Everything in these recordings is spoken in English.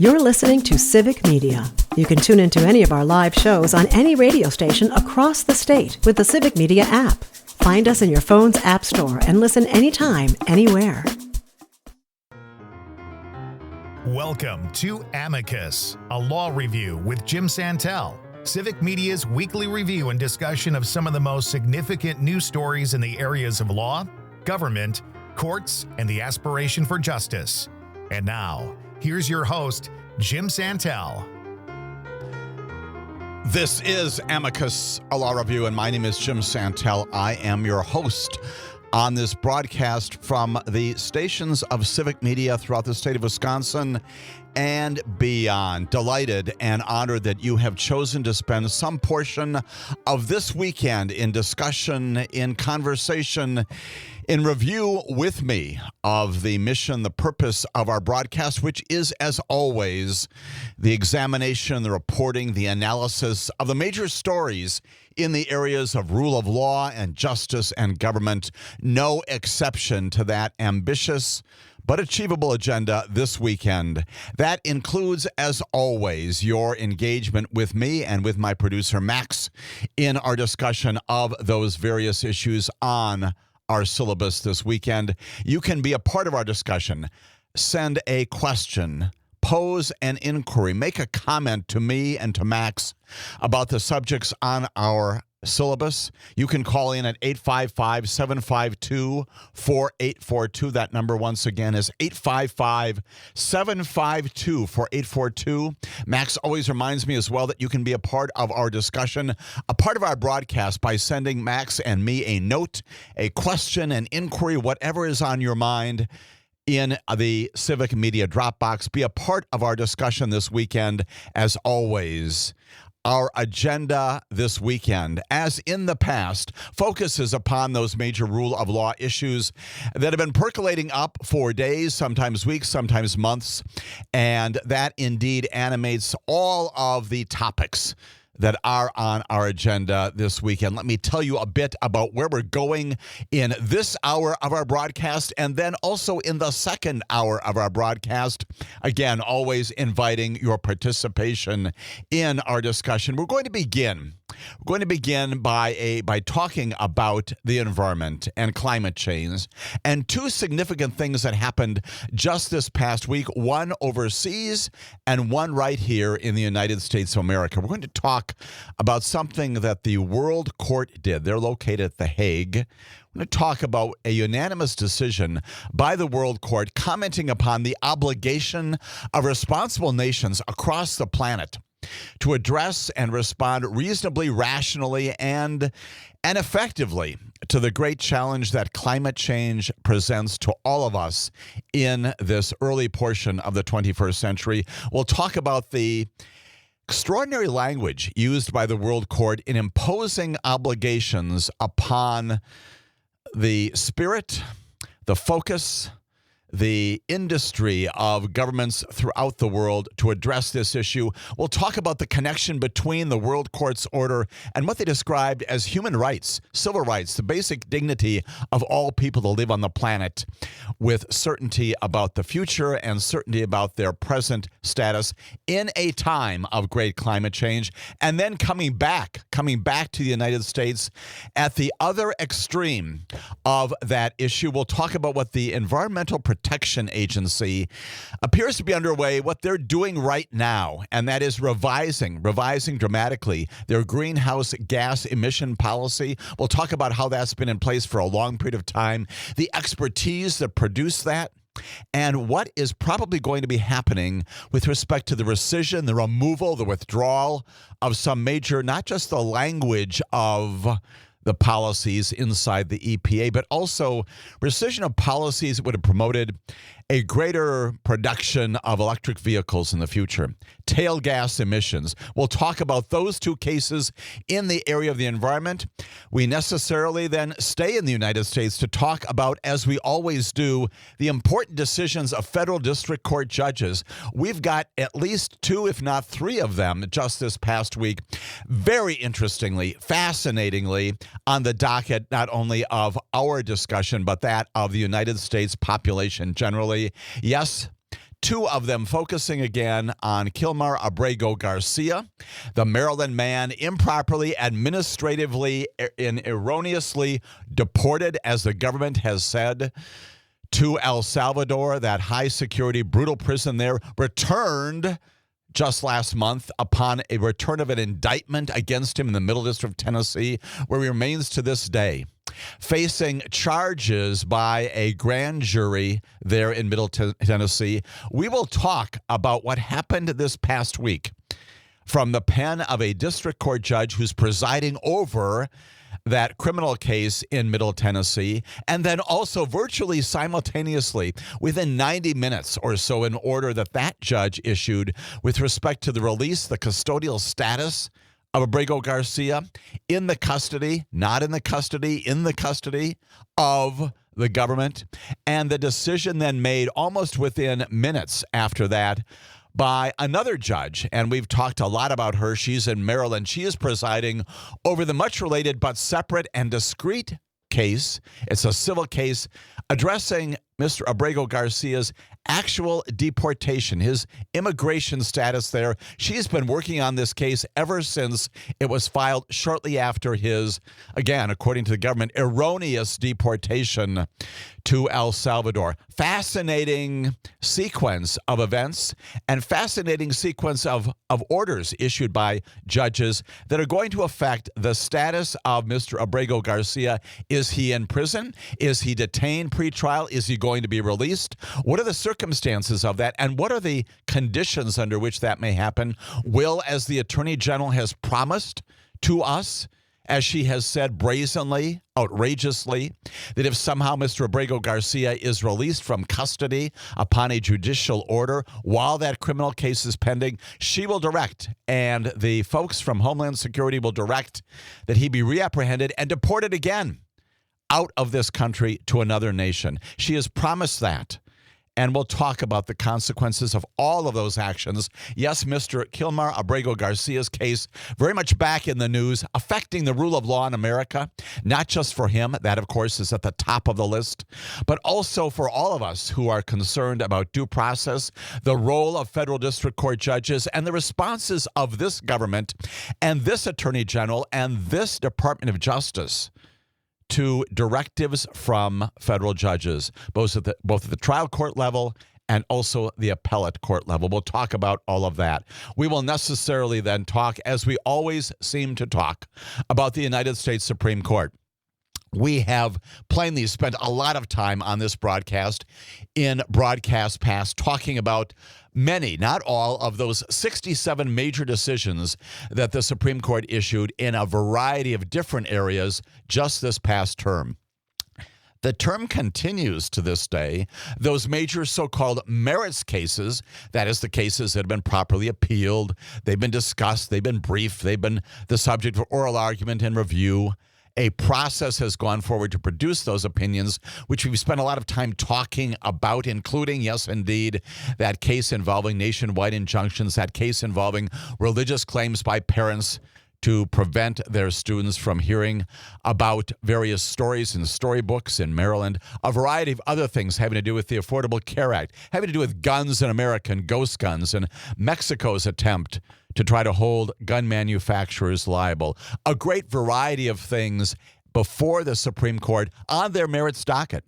You're listening to Civic Media. You can tune into any of our live shows on any radio station across the state with the Civic Media app. Find us in your phone's app store and listen anytime, anywhere. Welcome to Amicus, a law review with Jim Santelle, Civic Media's weekly review and discussion of some of the most significant news stories in the areas of law, government, courts, and the aspiration for justice. And now, here's your host, Jim Santelle. This is Amicus, a law review, and my name is Jim Santelle. I am your host on this broadcast from the stations of Civic Media throughout the state of Wisconsin and beyond. Delighted and honored that you have chosen to spend some portion of this weekend in discussion, in conversation, in review with me of the mission, the purpose of our broadcast, which is, as always, the examination, the reporting, the analysis of the major stories in the areas of rule of law and justice and government. No exception to that ambitious but achievable agenda this weekend. That includes, as always, your engagement with me and with my producer, Max, in our discussion of those various issues on our syllabus this weekend. You can be a part of our discussion. Send a question, pose an inquiry, make a comment to me and to Max about the subjects on our syllabus. You can call in at 855-752-4842. That number, once again, is 855-752-4842. Max always reminds me as well that you can be a part of our discussion, a part of our broadcast, by sending Max and me a note, a question, an inquiry, whatever is on your mind, in the Civic Media Dropbox. Be a part of our discussion this weekend, as always. Our agenda this weekend, as in the past, focuses upon those major rule of law issues that have been percolating up for days, sometimes weeks, sometimes months, and that indeed animates all of the topics that are on our agenda this weekend. Let me tell you a bit about where we're going in this hour of our broadcast, and then also in the second hour of our broadcast. Again, always inviting your participation in our discussion. We're going to begin by talking about the environment and climate change, and two significant things that happened just this past week, one overseas and one right here in the United States of America. We're going to talk about something that the World Court did. They're located at The Hague. We're going to talk about a unanimous decision by the World Court commenting upon the obligation of responsible nations across the planet to address and respond reasonably, rationally, and effectively to the great challenge that climate change presents to all of us in this early portion of the 21st century. We'll talk about the extraordinary language used by the World Court in imposing obligations upon the spirit, the focus, the industry of governments throughout the world to address this issue. We'll talk about the connection between the World Court's order and what they described as human rights, civil rights, the basic dignity of all people to live on the planet with certainty about the future and certainty about their present status in a time of great climate change. And then coming back to the United States at the other extreme of that issue, we'll talk about what the Environmental Protection Agency appears to be underway, what they're doing right now, and that is revising dramatically their greenhouse gas emission policy. We'll talk about how that's been in place for a long period of time, the expertise that produced that, and what is probably going to be happening with respect to the rescission, the removal, the withdrawal of some major, not just the language of the policies inside the EPA, but also rescission of policies that would have promoted a greater production of electric vehicles in the future, tail gas emissions. We'll talk about those two cases in the area of the environment. We necessarily then stay in the United States to talk about, as we always do, the important decisions of federal district court judges. We've got at least two, if not three of them just this past week. Very interestingly, fascinatingly, on the docket, not only of our discussion, but that of the United States population generally. Yes, two of them focusing again on Kilmar Abrego Garcia, the Maryland man improperly, administratively, and erroneously deported, as the government has said, to El Salvador, that high-security, brutal prison there, returned just last month upon a return of an indictment against him in the Middle District of Tennessee, where he remains to this day, facing charges by a grand jury there in Middle Tennessee. We will talk about what happened this past week from the pen of a district court judge who's presiding over that criminal case in Middle Tennessee, and then also virtually simultaneously within 90 minutes or so, an order that judge issued with respect to the release, the custodial status of Abrego Garcia in the custody, not in the custody, in the custody of the government, and the decision then made almost within minutes after that by another judge, and we've talked a lot about her. She's in Maryland. She is presiding over the much related but separate and discrete case. It's a civil case addressing Mr. Abrego Garcia's actual deportation, his immigration status there. She's been working on this case ever since it was filed shortly after his, again, according to the government, erroneous deportation to El Salvador. Fascinating sequence of events and fascinating sequence of orders issued by judges that are going to affect the status of Mr. Abrego Garcia. Is he in prison? Is he detained pre-trial? Is he going to be released? What are the circumstances of that, and what are the conditions under which that may happen? Will, as the Attorney General has promised to us, as she has said brazenly, outrageously, that if somehow Mr. Abrego Garcia is released from custody upon a judicial order while that criminal case is pending, she will direct, and the folks from Homeland Security will direct, that he be reapprehended and deported again out of this country to another nation. She has promised that. And we'll talk about the consequences of all of those actions. Yes, Mr. Kilmar Abrego Garcia's case very much back in the news, affecting the rule of law in America, not just for him. That, of course, is at the top of the list, but also for all of us who are concerned about due process, the role of federal district court judges, and the responses of this government and this Attorney General and this Department of Justice to directives from federal judges, both at the trial court level and also the appellate court level. We'll talk about all of that. We will necessarily then talk, as we always seem to talk, about the United States Supreme Court. We have plainly spent a lot of time on this broadcast in broadcast past talking about many, not all, of those 67 major decisions that the Supreme Court issued in a variety of different areas just this past term. The term continues to this day. Those major so-called merits cases, that is, the cases that have been properly appealed, they've been discussed, they've been briefed, they've been the subject of oral argument and review. A process has gone forward to produce those opinions, which we've spent a lot of time talking about, including, yes, indeed, that case involving nationwide injunctions, that case involving religious claims by parents to prevent their students from hearing about various stories in storybooks in Maryland, a variety of other things having to do with the Affordable Care Act, having to do with guns in America and ghost guns, and Mexico's attempt to try to hold gun manufacturers liable. A great variety of things before the Supreme Court on their merits docket.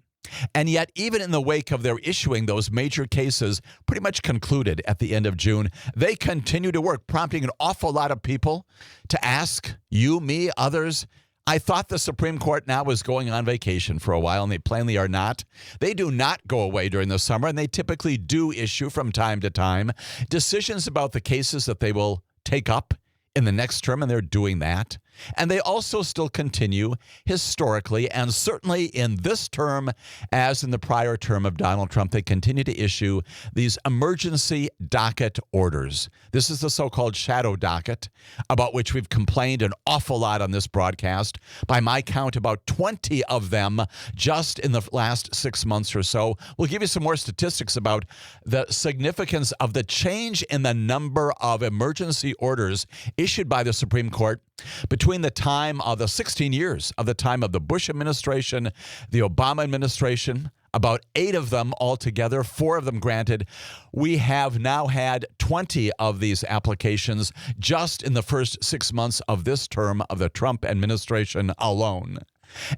And yet, even in the wake of their issuing those major cases, pretty much concluded at the end of June, they continue to work, prompting an awful lot of people to ask you, me, others, I thought the Supreme Court now was going on vacation for a while, and they plainly are not. They do not go away during the summer, and they typically do issue from time to time decisions about the cases that they will take up in the next term, and they're doing that. And they also still continue historically, and certainly in this term, as in the prior term of Donald Trump, they continue to issue these emergency docket orders. This is the so-called shadow docket, about which we've complained an awful lot on this broadcast. By my count, about 20 of them just in the last 6 months or so. We'll give you some more statistics about the significance of the change in the number of emergency orders issued by the Supreme Court between the time of the 16 years of the time of the Bush administration, the Obama administration, about 8 of them altogether, 4 of them granted. We have now had 20 of these applications just in the first 6 months of this term of the Trump administration alone.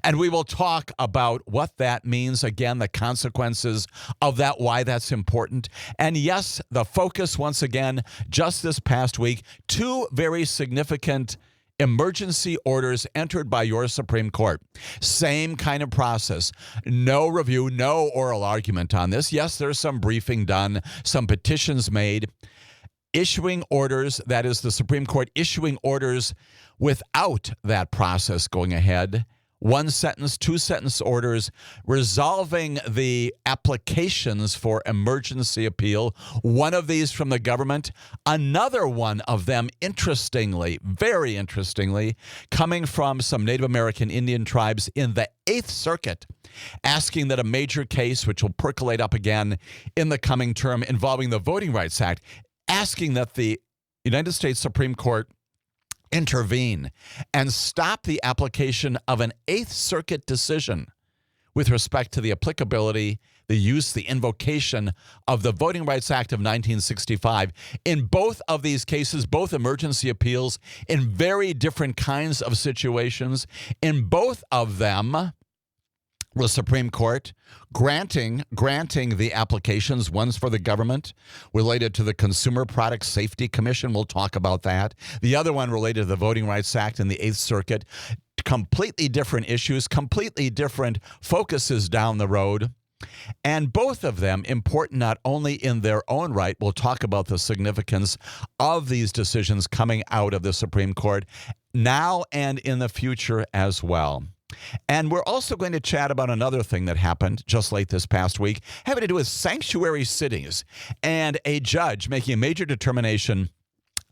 And we will talk about what that means, again, the consequences of that, why that's important. And yes, the focus, once again, just this past week, 2 very significant emergency orders entered by your Supreme Court. Same kind of process. No review, no oral argument on this. Yes, there's some briefing done, some petitions made. Issuing orders, that is the Supreme Court issuing orders without that process going ahead. 1-sentence, 2-sentence orders resolving the applications for emergency appeal. One of these from the government, another one of them, interestingly, very interestingly, coming from some Native American Indian tribes in the 8th Circuit, asking that a major case, which will percolate up again in the coming term involving the Voting Rights Act, asking that the United States Supreme Court intervene and stop the application of an 8th Circuit decision with respect to the applicability, the use, the invocation of the Voting Rights Act of 1965. In both of these cases, both emergency appeals, in very different kinds of situations, in both of them, the Supreme Court granting the applications, one's for the government related to the Consumer Product Safety Commission. We'll talk about that. The other one related to the Voting Rights Act in the 8th Circuit. Completely different issues, completely different focuses down the road. And both of them important not only in their own right. We'll talk about the significance of these decisions coming out of the Supreme Court now and in the future as well. And we're also going to chat about another thing that happened just late this past week, having to do with sanctuary cities and a judge making a major determination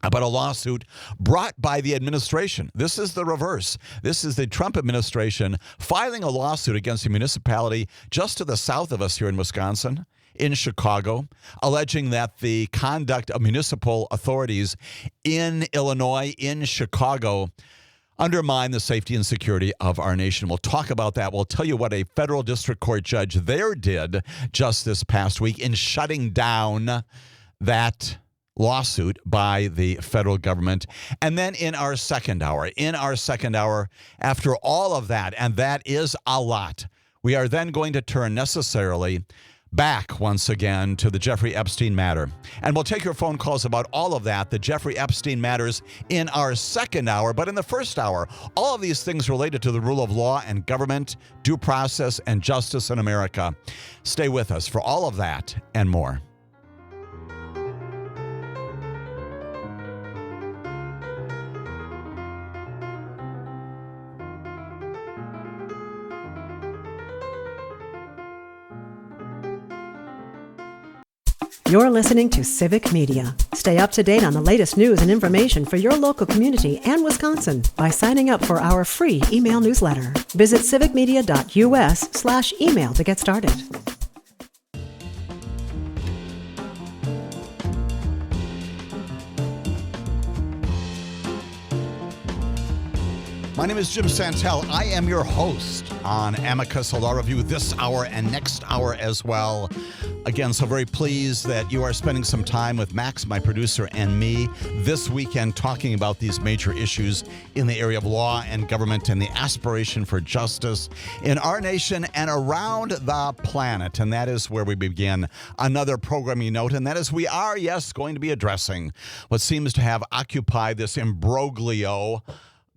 about a lawsuit brought by the administration. This is the reverse. This is the Trump administration filing a lawsuit against a municipality just to the south of us here in Wisconsin, in Chicago, alleging that the conduct of municipal authorities in Illinois, in Chicago, undermine the safety and security of our nation. We'll talk about that. We'll tell you what a federal district court judge there did just this past week in shutting down that lawsuit by the federal government. And then in our second hour, after all of that, and that is a lot, we are then going to turn necessarily back once again to the Jeffrey Epstein matter. And we'll take your phone calls about all of that, the Jeffrey Epstein matters, in our second hour. But in the first hour, all of these things related to the rule of law and government, due process, and justice in America. Stay with us for all of that and more. You're listening to Civic Media. Stay up to date on the latest news and information for your local community and Wisconsin by signing up for our free email newsletter. Visit civicmedia.us/email to get started. My name is Jim Santelle. I am your host on Amicus, a law review this hour and next hour as well. Again, so very pleased that you are spending some time with Max, my producer, and me this weekend talking about these major issues in the area of law and government and the aspiration for justice in our nation and around the planet. And that is where we begin another programming note, and that is we are, yes, going to be addressing what seems to have occupied this imbroglio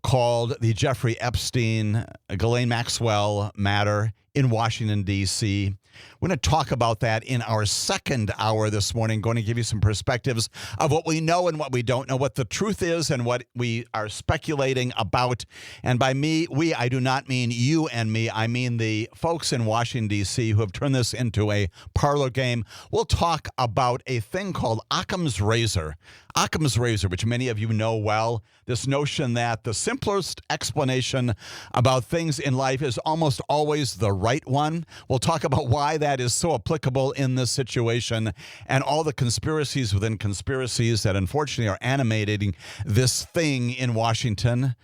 called the Jeffrey Epstein, Ghislaine Maxwell matter in Washington, D.C. We're going to talk about that in our second hour this morning, going to give you some perspectives of what we know and what we don't know, what the truth is and what we are speculating about. And by me, I do not mean you and me. I mean the folks in Washington, D.C. who have turned this into a parlor game. We'll talk about a thing called Occam's razor. Occam's razor, which many of you know well, this notion that the simplest explanation about things in life is almost always the right one. We'll talk about why that is so applicable in this situation and all the conspiracies within conspiracies that unfortunately are animating this thing in Washington.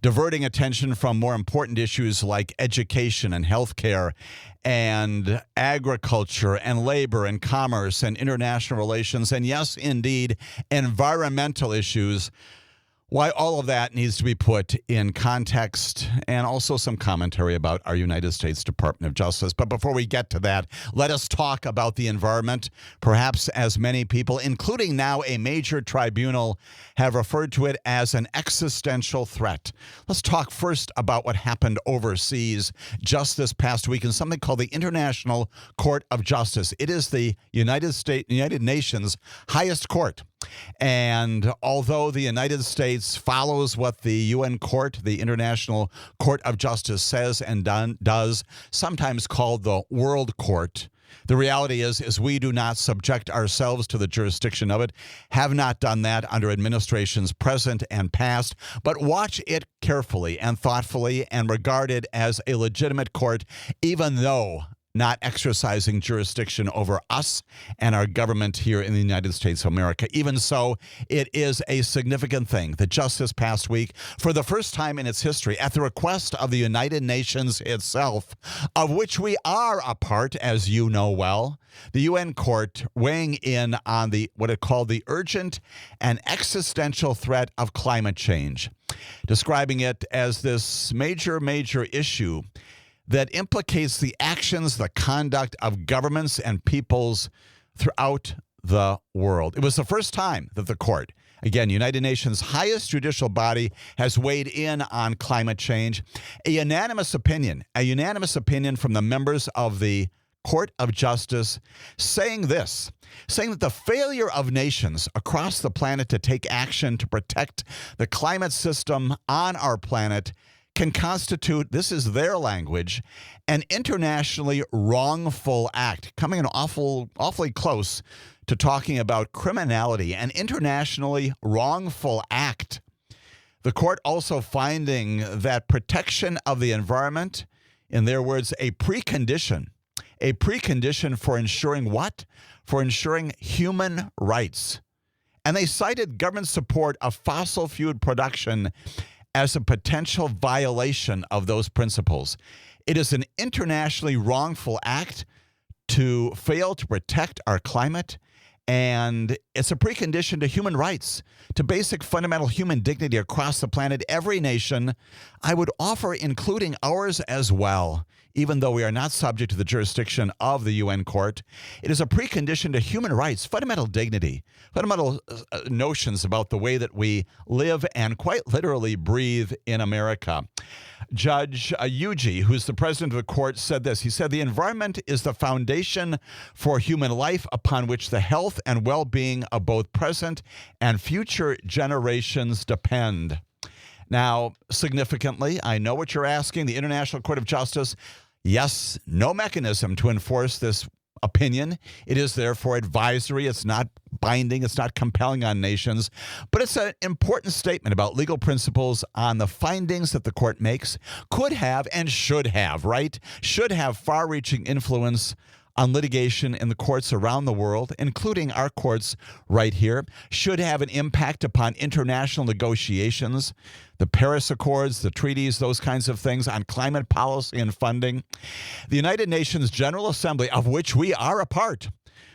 diverting attention from more important issues like education and healthcare and agriculture and labor and commerce and international relations and, yes, indeed, environmental issues. Why all of that needs to be put in context and also some commentary about our United States Department of Justice. But before we get to that, let us talk about the environment. Perhaps as many people, including now a major tribunal, have referred to it as an existential threat. Let's talk first about what happened overseas just this past week in something called the International Court of Justice. It is the United Nations highest court. And although the United States follows what the UN Court, the International Court of Justice, says and does, sometimes called the World Court, the reality is we do not subject ourselves to the jurisdiction of it, have not done that under administrations present and past, but watch it carefully and thoughtfully and regard it as a legitimate court, even though not exercising jurisdiction over us and our government here in the United States of America. Even so, it is a significant thing that just this past week, for the first time in its history, at the request of the United Nations itself, of which we are a part, as you know well, the UN Court weighing in on what it called the urgent and existential threat of climate change, describing it as this major issue that implicates the actions, the conduct of governments and peoples throughout the world. It was the first time that the court, again, United Nations' highest judicial body, has weighed in on climate change. A unanimous opinion from the members of the Court of Justice saying that the failure of nations across the planet to take action to protect the climate system on our planet can constitute, this is their language, an internationally wrongful act, coming in awfully close to talking about criminality, an internationally wrongful act. The court also finding that protection of the environment, in their words, a precondition for ensuring what? For ensuring human rights. And they cited government support of fossil fuel production as a potential violation of those principles. It is an internationally wrongful act to fail to protect our climate, and it's a precondition to human rights, to basic fundamental human dignity across the planet. Every nation, I would offer, including ours as well, even though we are not subject to the jurisdiction of the UN Court, it is a precondition to human rights, fundamental dignity, fundamental notions about the way that we live and quite literally breathe in America. Judge Yuji, who's the president of the court, said this. He said, "The environment is the foundation for human life upon which the health and well-being of both present and future generations depend." Now, significantly, I know what you're asking, the International Court of Justice, yes, no mechanism to enforce this opinion. It is therefore advisory. It's not binding. It's not compelling on nations. But it's an important statement about legal principles on the findings that the court makes, could have and should have, right? Should have far-reaching influence on litigation in the courts around the world, including our courts right here, should have an impact upon international negotiations, the Paris Accords, the treaties, those kinds of things, on climate policy and funding. The United Nations General Assembly, of which we are a part,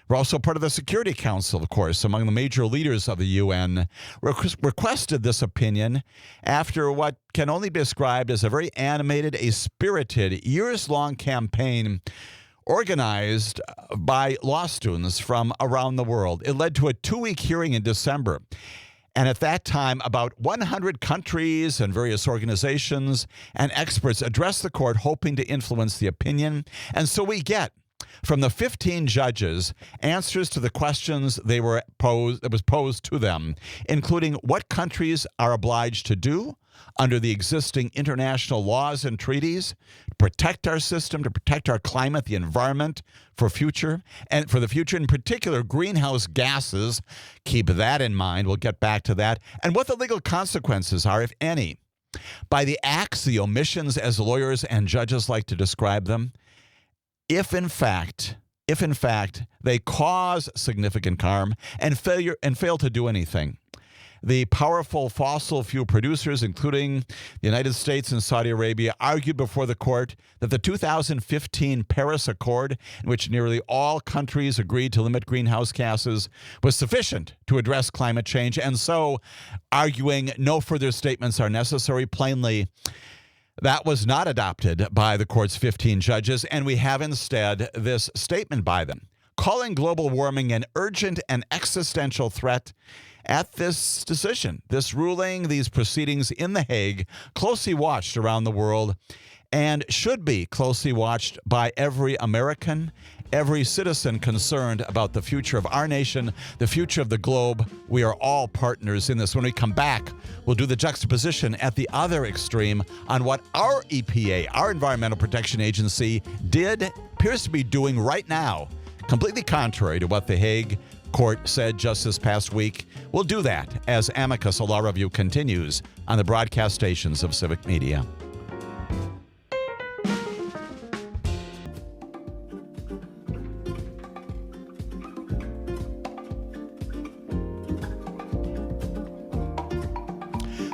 we're also part of the Security Council, of course, among the major leaders of the UN, requested this opinion after what can only be described as a very animated, a spirited, years-long campaign organized by law students from around the world. It led to a 2-week hearing in December. And at that time, about 100 countries and various organizations and experts addressed the court hoping to influence the opinion. And so we get, from the 15 judges, answers to the questions that was posed to them, including what countries are obliged to do under the existing international laws and treaties to protect our system, to protect our climate, the environment for the future, in particular, greenhouse gases. Keep that in mind. We'll get back to that. And what the legal consequences are, if any, by the acts, the omissions, as lawyers and judges like to describe them, if in fact they cause significant harm and fail to do anything. The powerful fossil fuel producers, including the United States and Saudi Arabia, argued before the court that the 2015 Paris Accord, in which nearly all countries agreed to limit greenhouse gases, was sufficient to address climate change, and so arguing no further statements are necessary. Plainly, that was not adopted by the court's 15 judges, and we have instead this statement by them, calling global warming an urgent and existential threat. At this decision, this ruling, these proceedings in The Hague, closely watched around the world and should be closely watched by every American, every citizen concerned about the future of our nation, the future of the globe. We are all partners in this. When we come back, we'll do the juxtaposition at the other extreme on what our EPA, our Environmental Protection Agency, appears to be doing right now, completely contrary to what The Hague Court said just this past week. We'll do that as Amicus, a law review, continues on the broadcast stations of Civic Media.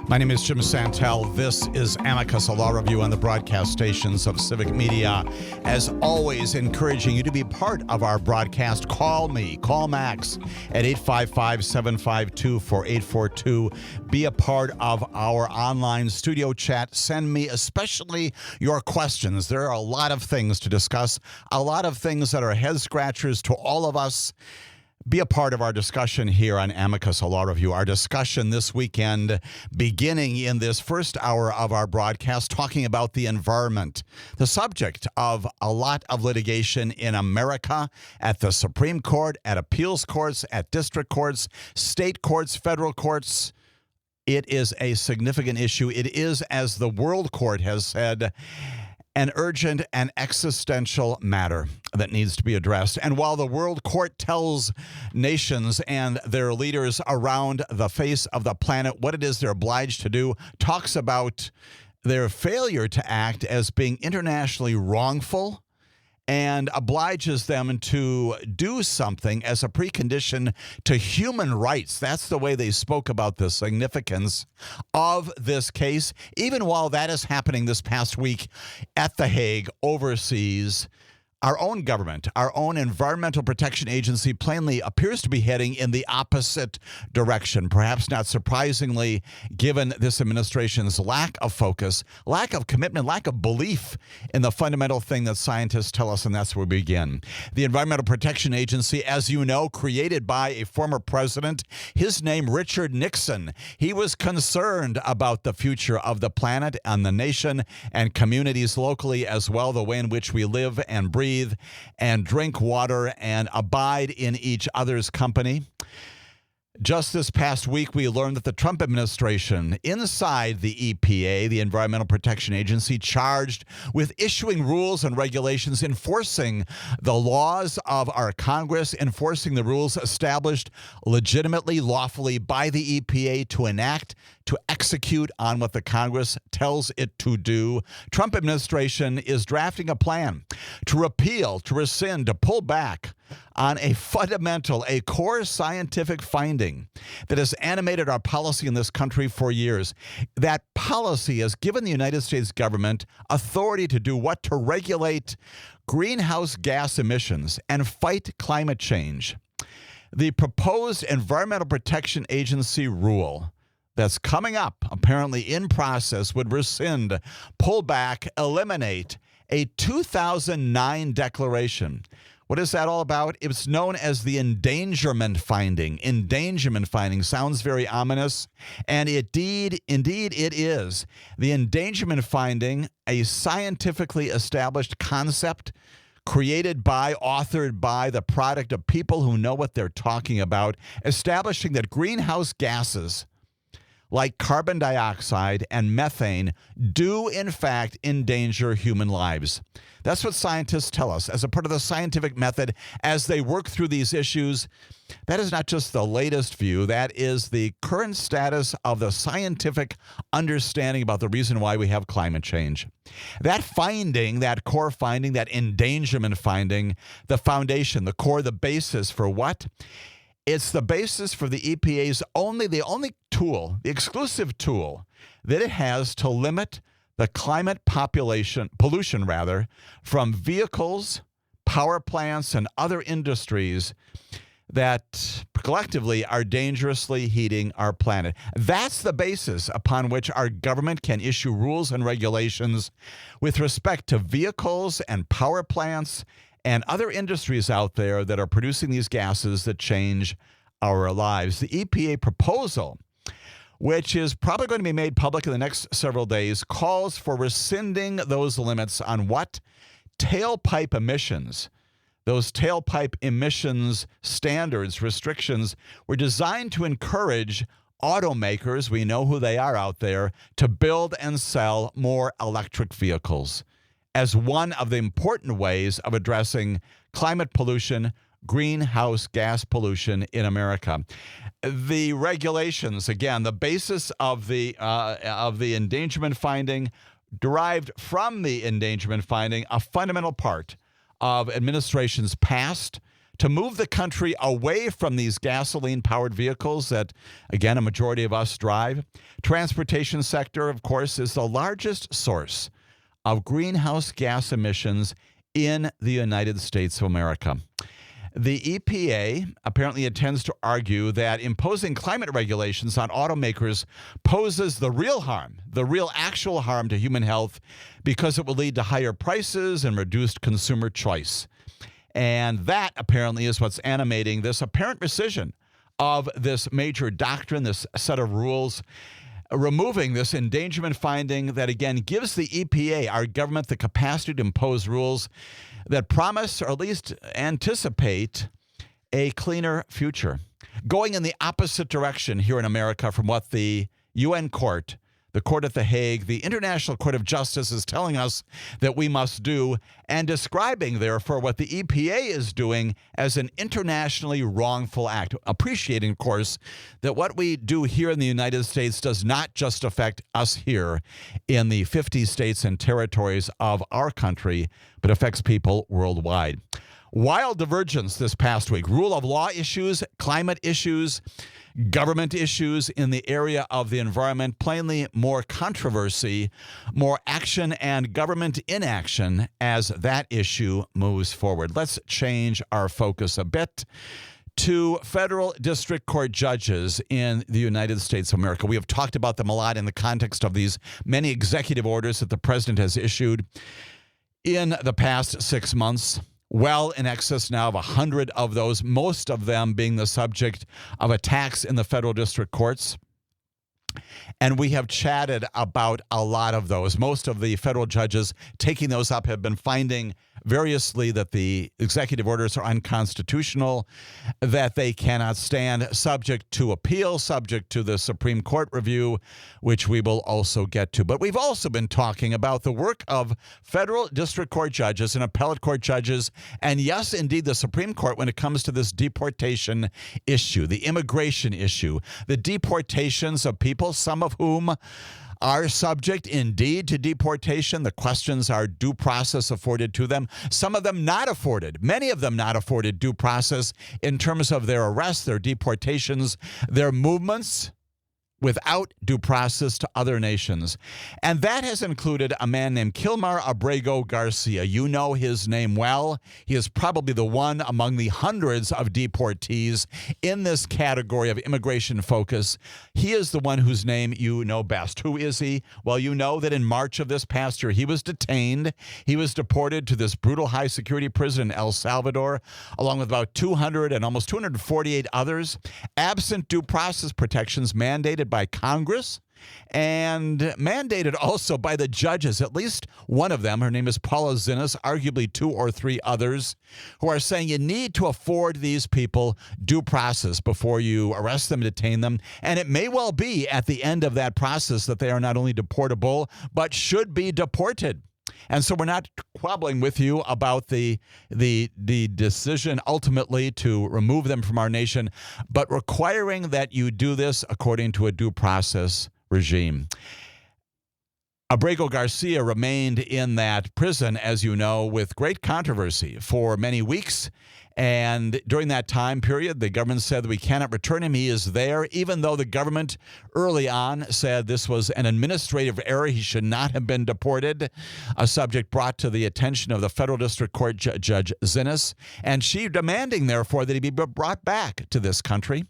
My name is Jim Santelle. This is Amicus, a law review on the broadcast stations of Civic Media. As always, encouraging you to be part of our broadcast. Call me, call Max at 855-752-4842. Be a part of our online studio chat. Send me especially your questions. There are a lot of things to discuss, a lot of things that are head scratchers to all of us. Be a part of our discussion here on Amicus, a law review. Our discussion this weekend, beginning in this first hour of our broadcast, talking about the environment, the subject of a lot of litigation in America at the Supreme Court, at appeals courts, at district courts, state courts, federal courts. It is a significant issue. It is, as the World Court has said, an urgent and existential matter that needs to be addressed. And while the World Court tells nations and their leaders around the face of the planet what it is they're obliged to do, talks about their failure to act as being internationally wrongful, and obliges them to do something as a precondition to human rights. That's the way they spoke about the significance of this case. Even while that is happening this past week at The Hague, overseas, our own government, our own Environmental Protection Agency plainly appears to be heading in the opposite direction. Perhaps not surprisingly, given this administration's lack of focus, lack of commitment, lack of belief in the fundamental thing that scientists tell us, and that's where we begin. The Environmental Protection Agency, as you know, created by a former president, his name Richard Nixon. He was concerned about the future of the planet and the nation and communities locally as well, the way in which we live and breathe and drink water and abide in each other's company. Just this past week, we learned that the Trump administration, inside the EPA, the Environmental Protection Agency, charged with issuing rules and regulations, enforcing the laws of our Congress, enforcing the rules established legitimately, lawfully by the EPA to enact, to execute on what the Congress tells it to do. Trump administration is drafting a plan to repeal, to rescind, to pull back on a fundamental, a core scientific finding that has animated our policy in this country for years. That policy has given the United States government authority to do what? To regulate greenhouse gas emissions and fight climate change. The proposed Environmental Protection Agency rule that's coming up, apparently in process, would rescind, pull back, eliminate a 2009 declaration. What is that all about? It's known as the endangerment finding. Endangerment finding sounds very ominous, and indeed it is. The endangerment finding, a scientifically established concept created by, authored by, the product of people who know what they're talking about, establishing that greenhouse gases like carbon dioxide and methane do in fact endanger human lives. That's what scientists tell us as a part of the scientific method as they work through these issues. That is not just the latest view. That is the current status of the scientific understanding about the reason why we have climate change. That finding, that core finding, that endangerment finding, the foundation, the core, the basis for what? It's the basis for the EPA's the only tool, the exclusive tool that it has to limit the climate pollution from vehicles, power plants, and other industries that collectively are dangerously heating our planet. That's the basis upon which our government can issue rules and regulations with respect to vehicles and power plants and other industries out there that are producing these gases that change our lives. The EPA proposal, which is probably going to be made public in the next several days, calls for rescinding those limits on what? Tailpipe emissions. Those tailpipe emissions standards, restrictions, were designed to encourage automakers, we know who they are out there, to build and sell more electric vehicles as one of the important ways of addressing climate pollution, greenhouse gas pollution in America. The regulations, again, the basis of the endangerment finding derived from the endangerment finding, a fundamental part of administrations past to move the country away from these gasoline-powered vehicles that, again, a majority of us drive. Transportation sector, of course, is the largest source of greenhouse gas emissions in the United States of America. The EPA apparently intends to argue that imposing climate regulations on automakers poses the real harm, the real actual harm to human health, because it will lead to higher prices and reduced consumer choice. And that apparently is what's animating this apparent rescission of this major doctrine, this set of rules, removing this endangerment finding that, again, gives the EPA, our government, the capacity to impose rules that promise or at least anticipate a cleaner future. Going in the opposite direction here in America from what the UN court, the court at The Hague, the International Court of Justice is telling us that we must do, and describing, therefore, what the EPA is doing as an internationally wrongful act. Appreciating, of course, that what we do here in the United States does not just affect us here in the 50 states and territories of our country, but affects people worldwide. Wild divergence this past week. Rule of law issues, climate issues, government issues in the area of the environment, plainly more controversy, more action and government inaction as that issue moves forward. Let's change our focus a bit to federal district court judges in the United States of America. We have talked about them a lot in the context of these many executive orders that the president has issued in the past 6 months. Well in excess now of 100 of those, most of them being the subject of attacks in the federal district courts. And we have chatted about a lot of those. Most of the federal judges taking those up have been finding variously that the executive orders are unconstitutional, that they cannot stand, subject to appeal, subject to the Supreme Court review, which we will also get to. But we've also been talking about the work of federal district court judges and appellate court judges, and yes, indeed, the Supreme Court when it comes to this deportation issue, the immigration issue, the deportations of people, some of whom are subject indeed to deportation. The questions are due process afforded to them. Some of them not afforded, many of them not afforded due process in terms of their arrests, their deportations, their movements without due process to other nations. And that has included a man named Kilmar Abrego Garcia. You know his name well. He is probably the one among the hundreds of deportees in this category of immigration focus. He is the one whose name you know best. Who is he? Well, you know that in March of this past year, he was detained. He was deported to this brutal high-security prison in El Salvador, along with about 200 and almost 248 others, absent due process protections mandated by Congress and mandated also by the judges, at least one of them, her name is Paula Zinnes, arguably 2 or 3 others, who are saying you need to afford these people due process before you arrest them, detain them. And it may well be at the end of that process that they are not only deportable, but should be deported. And so we're not quabbling with you about the decision ultimately to remove them from our nation, but requiring that you do this according to a due process regime. Abrego Garcia remained in that prison, as you know, with great controversy for many weeks And during that time period, the government said that we cannot return him. He is there, even though the government early on said this was an administrative error. He should not have been deported. A subject brought to the attention of the Federal District Court Judge Zinnes, and she demanding, therefore, that he be brought back to this country.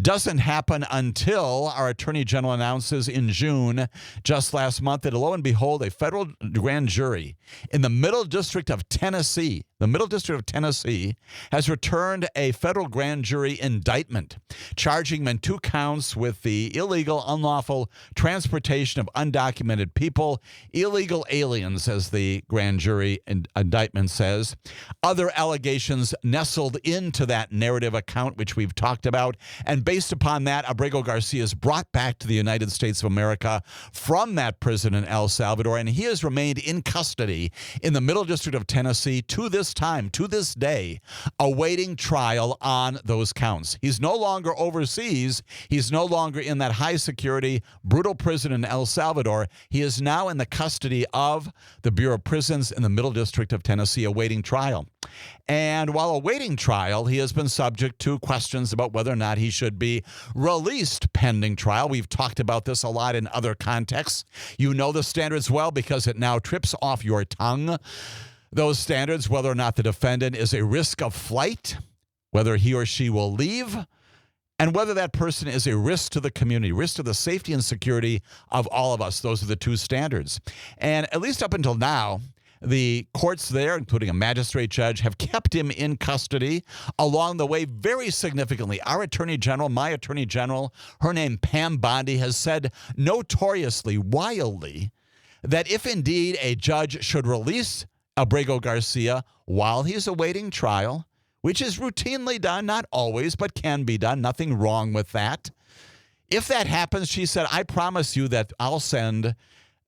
Doesn't happen until our Attorney General announces in June, just last month, that lo and behold, a federal grand jury in the Middle District of Tennessee, has returned a federal grand jury indictment, charging him in 2 counts with the illegal, unlawful transportation of undocumented people, illegal aliens, as the grand jury indictment says. Other allegations nestled into that narrative account, which we've talked about. And based upon that, Abrego Garcia is brought back to the United States of America from that prison in El Salvador, and he has remained in custody in the Middle District of Tennessee to this time, to this day, awaiting trial on those counts. He's no longer overseas. He's no longer in that high-security, brutal prison in El Salvador. He is now in the custody of the Bureau of Prisons in the Middle District of Tennessee, awaiting trial. And while awaiting trial, he has been subject to questions about whether or not he should be released pending trial. We've talked about this a lot in other contexts. You know the standards well because it now trips off your tongue. Those standards, whether or not the defendant is a risk of flight, whether he or she will leave, and whether that person is a risk to the community, risk to the safety and security of all of us. Those are the 2 standards. And at least up until now, the courts there, including a magistrate judge, have kept him in custody along the way very significantly. Our Attorney General, my Attorney General, her name Pam Bondi, has said notoriously, wildly, that if indeed a judge should release Abrego Garcia while he's awaiting trial, which is routinely done, not always, but can be done, nothing wrong with that. If that happens, she said, I promise you that I'll send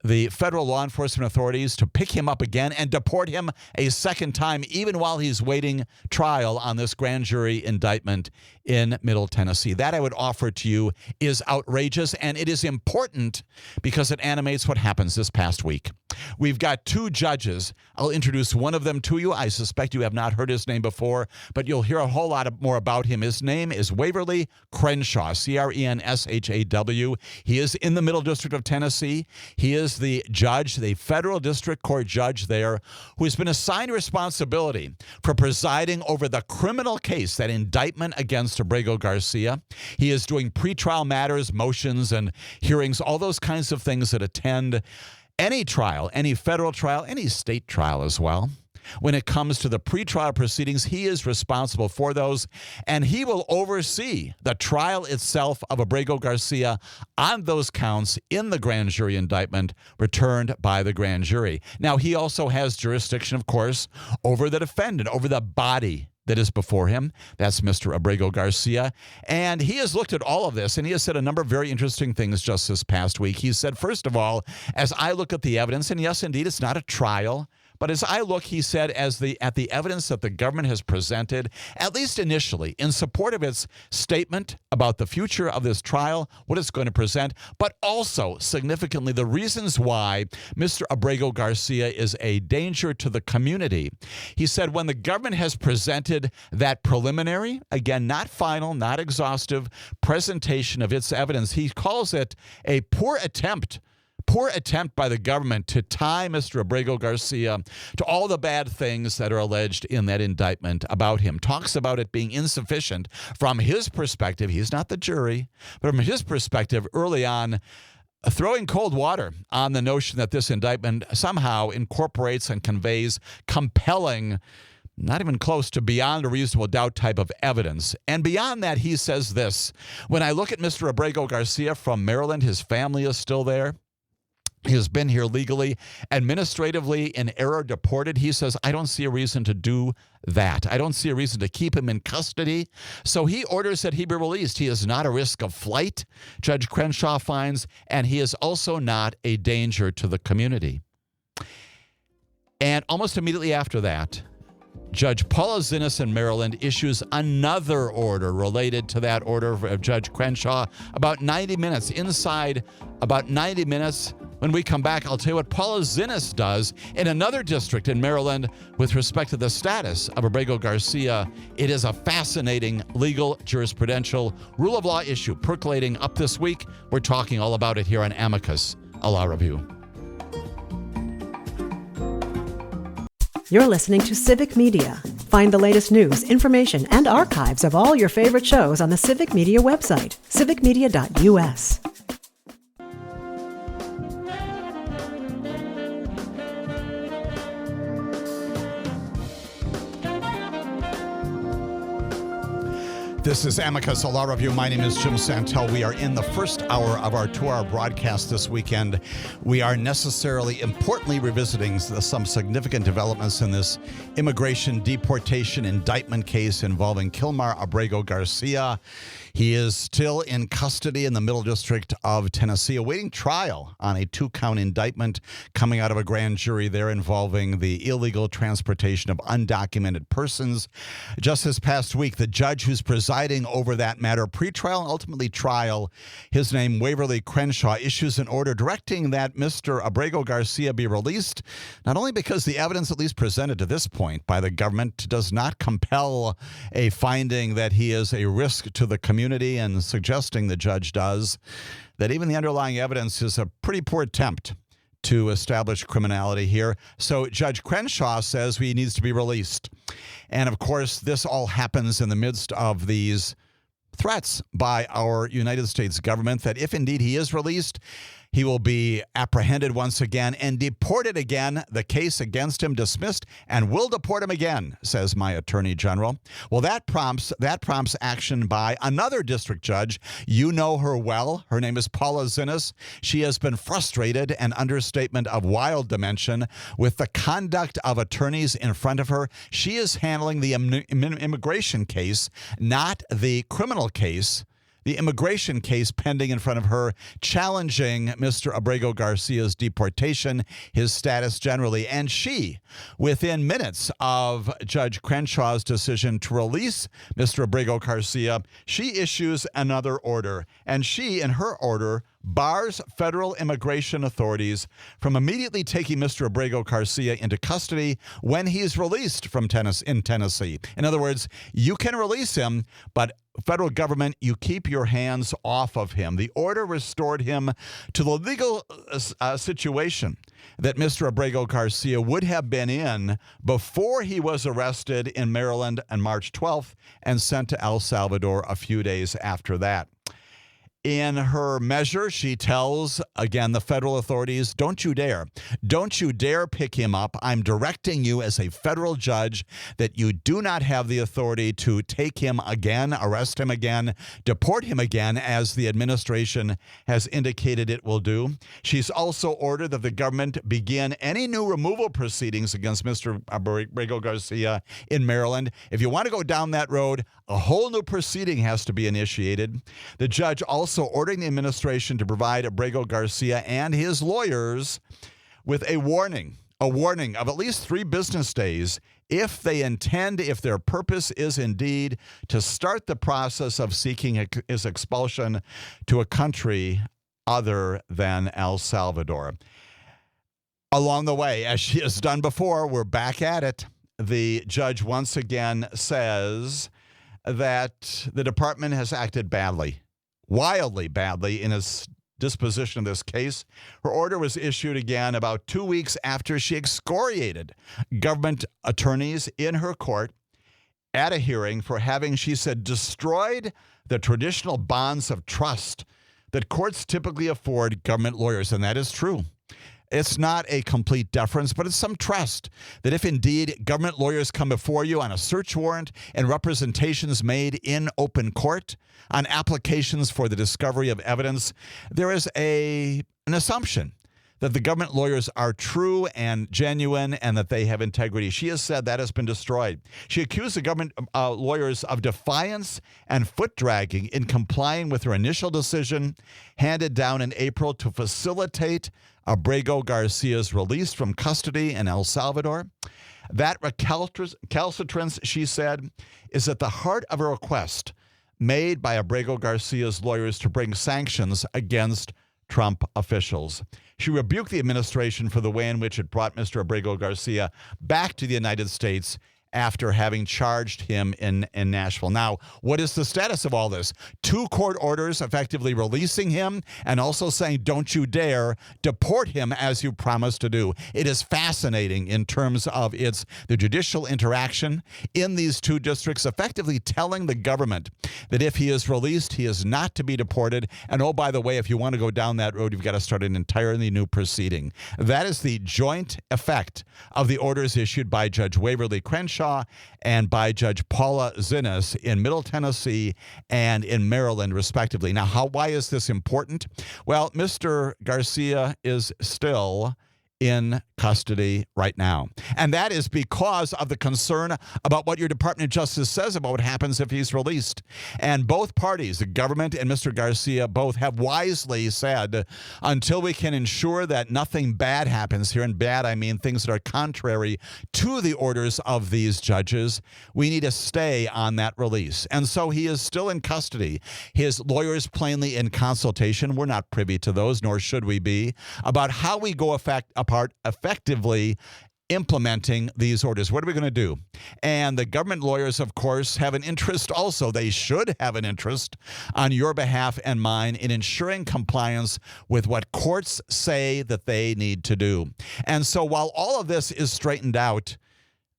the federal law enforcement authorities to pick him up again and deport him a second time, even while he's waiting trial on this grand jury indictment in Middle Tennessee. That, I would offer to you, is outrageous, and it is important because it animates what happens this past week. We've got 2 judges. I'll introduce one of them to you. I suspect you have not heard his name before, but you'll hear a whole lot more about him. His name is Waverly Crenshaw, Crenshaw. He is in the Middle District of Tennessee. He is the judge, the federal district court judge there, who has been assigned responsibility for presiding over the criminal case, that indictment against Abrego Garcia. He is doing pretrial matters, motions, and hearings, all those kinds of things that attend any trial, any federal trial, any state trial as well. When it comes to the pretrial proceedings, he is responsible for those, and he will oversee the trial itself of Abrego Garcia on those counts in the grand jury indictment returned by the grand jury. Now, he also has jurisdiction, of course, over the defendant, over the body that is before him. That's Mr. Abrego Garcia. And he has looked at all of this, and he has said a number of very interesting things just this past week. He said, first of all, as I look at the evidence, and yes, indeed, it's not a trial, but as I look, he said, at the evidence that the government has presented, at least initially, in support of its statement about the future of this trial, what it's going to present, but also, significantly, the reasons why Mr. Abrego Garcia is a danger to the community. He said when the government has presented that preliminary, again, not final, not exhaustive, presentation of its evidence, he calls it a poor attempt by the government to tie Mr. Abrego Garcia to all the bad things that are alleged in that indictment about him. Talks about it being insufficient from his perspective. He's not the jury, but from his perspective early on, throwing cold water on the notion that this indictment somehow incorporates and conveys compelling, not even close to beyond a reasonable doubt type of evidence. And beyond that, he says this: when I look at Mr. Abrego Garcia from Maryland, his family is still there. He has been here legally, administratively in error deported. He says, I don't see a reason to do that. I don't see a reason to keep him in custody. So he orders that he be released. He is not a risk of flight, Judge Crenshaw finds, and he is also not a danger to the community. And almost immediately after that, Judge Paula Zinnes in Maryland issues another order related to that order of Judge Crenshaw. About 90 minutes, When we come back, I'll tell you what Paula Zinnes does in another district in Maryland with respect to the status of Abrego Garcia. It is a fascinating legal, jurisprudential, rule of law issue percolating up this week. We're talking all about it here on Amicus, a law review. You're listening to Civic Media. Find the latest news, information, and archives of all your favorite shows on the Civic Media website, civicmedia.us. This is Amicus, a law review. My name is Jim Santelle. We are in the first hour of our 2-hour broadcast this weekend. We are necessarily, importantly, revisiting some significant developments in this immigration deportation indictment case involving Kilmar Abrego Garcia. He is still in custody in the Middle District of Tennessee, awaiting trial on a 2-count indictment coming out of a grand jury there involving the illegal transportation of undocumented persons. Just this past week, the judge who's presiding over that matter, pretrial and ultimately trial, his name Waverly Crenshaw, issues an order directing that Mr. Abrego Garcia be released, not only because the evidence, at least presented to this point by the government, does not compel a finding that he is a risk to the community, and suggesting the judge does, that even the underlying evidence is a pretty poor attempt to establish criminality here. So Judge Crenshaw says he needs to be released. And of course, this all happens in the midst of these threats by our United States government that if indeed he is released, he will be apprehended once again and deported again. The case against him dismissed, and will deport him again, says my attorney general. Well, that prompts action by another district judge. You know her well. Her name is Paula Zinnes. She has been frustrated, an understatement of wild dimension, with the conduct of attorneys in front of her. She is handling the immigration case, not the criminal case. The immigration case pending in front of her, challenging Mr. Abrego Garcia's deportation, his status generally. And she, within minutes of Judge Crenshaw's decision to release Mr. Abrego Garcia, she issues another order. And she, in her order, bars federal immigration authorities from immediately taking Mr. Abrego Garcia into custody when he's released from Tennessee. In other words, you can release him, but federal government, you keep your hands off of him. The order restored him to the legal situation that Mr. Abrego Garcia would have been in before he was arrested in Maryland on March 12th and sent to El Salvador a few days after that. In her measure, she tells, again, the federal authorities, don't you dare pick him up. I'm directing you as a federal judge that you do not have the authority to take him again, arrest him again, deport him again, as the administration has indicated it will do. She's also ordered that the government begin any new removal proceedings against Mr. Abrego Garcia in Maryland. If you want to go down that road, a whole new proceeding has to be initiated. The judge also ordering the administration to provide Abrego Garcia and his lawyers with a warning of at least 3 business days if their purpose is indeed to start the process of seeking his expulsion to a country other than El Salvador. Along the way, as she has done before, we're back at it. The judge once again says that the department has acted badly, wildly badly, in its disposition of this case. Her order was issued again about 2 weeks after she excoriated government attorneys in her court at a hearing for having, she said, destroyed the traditional bonds of trust that courts typically afford government lawyers. And that is true. It's not a complete deference, but it's some trust that if indeed government lawyers come before you on a search warrant and representations made in open court on applications for the discovery of evidence, there is an assumption that the government lawyers are true and genuine and that they have integrity. She has said that has been destroyed. She accused the government lawyers of defiance and foot dragging in complying with her initial decision handed down in April to facilitate Abrego Garcia's release from custody in El Salvador. That recalcitrance, she said, is at the heart of a request made by Abrego Garcia's lawyers to bring sanctions against Trump officials. She rebuked the administration for the way in which it brought Mr. Abrego Garcia back to the United States after having charged him in Nashville. Now, what is the status of all this? 2 court orders effectively releasing him and also saying, don't you dare deport him as you promised to do. It is fascinating in terms of the judicial interaction in these 2 districts, effectively telling the government that if he is released, he is not to be deported. And oh, by the way, if you want to go down that road, you've got to start an entirely new proceeding. That is the joint effect of the orders issued by Judge Waverly Crenshaw and by Judge Paula Zinnes in Middle Tennessee and in Maryland, respectively. Now, why is this important? Well, Mr. Garcia is still in custody right now. And that is because of the concern about what your Department of Justice says about what happens if he's released. And both parties, the government and Mr. Garcia, both have wisely said, until we can ensure that nothing bad happens here, and bad I mean things that are contrary to the orders of these judges, we need to stay on that release. And so he is still in custody. His lawyers plainly in consultation, we're not privy to those, nor should we be, about how we go effectively implementing these orders. What are we going to do? And the government lawyers, of course, have an interest also. They should have an interest on your behalf and mine in ensuring compliance with what courts say that they need to do. And so while all of this is straightened out,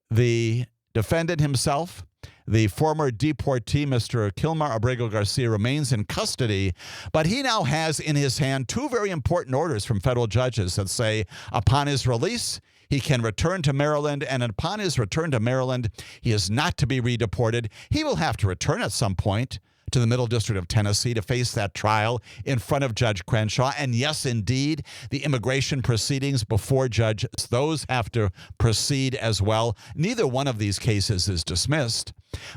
the defendant himself, the former deportee, Mr. Kilmar Abrego Garcia, remains in custody, but he now has in his hand 2 very important orders from federal judges that say upon his release, he can return to Maryland, and upon his return to Maryland, he is not to be redeported. He will have to return at some point to the Middle District of Tennessee to face that trial in front of Judge Crenshaw. And yes, indeed, the immigration proceedings before Judge, those have to proceed as well. Neither one of these cases is dismissed,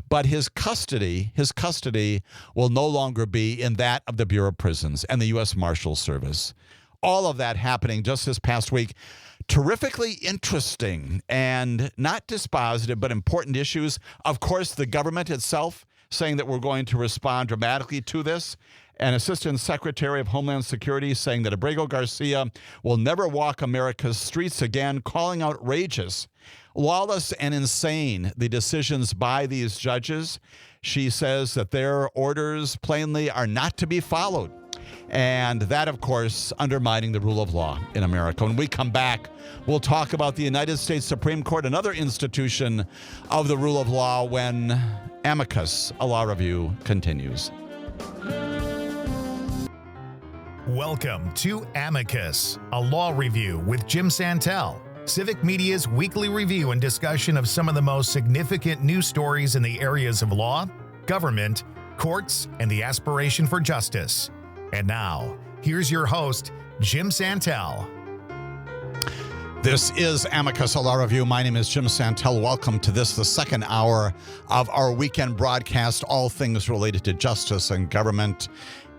but his custody will no longer be in that of the Bureau of Prisons and the U.S. Marshals Service. All of that happening just this past week. Terrifically interesting and not dispositive, but important issues. Of course, the government itself saying that we're going to respond dramatically to this. An Assistant Secretary of Homeland Security saying that Abrego Garcia will never walk America's streets again, calling outrageous, lawless, and insane the decisions by these judges. She says that their orders plainly are not to be followed. And that, of course, undermining the rule of law in America. When we come back, we'll talk about the United States Supreme Court, another institution of the rule of law, when Amicus, a law review, continues. Welcome to Amicus, a law review with Jim Santelle, Civic Media's weekly review and discussion of some of the most significant news stories in the areas of law, government, courts, and the aspiration for justice. And now, here's your host, Jim Santelle. This is Amicus, a law review. My name is Jim Santelle. Welcome to this, the second hour of our weekend broadcast, all things related to justice and government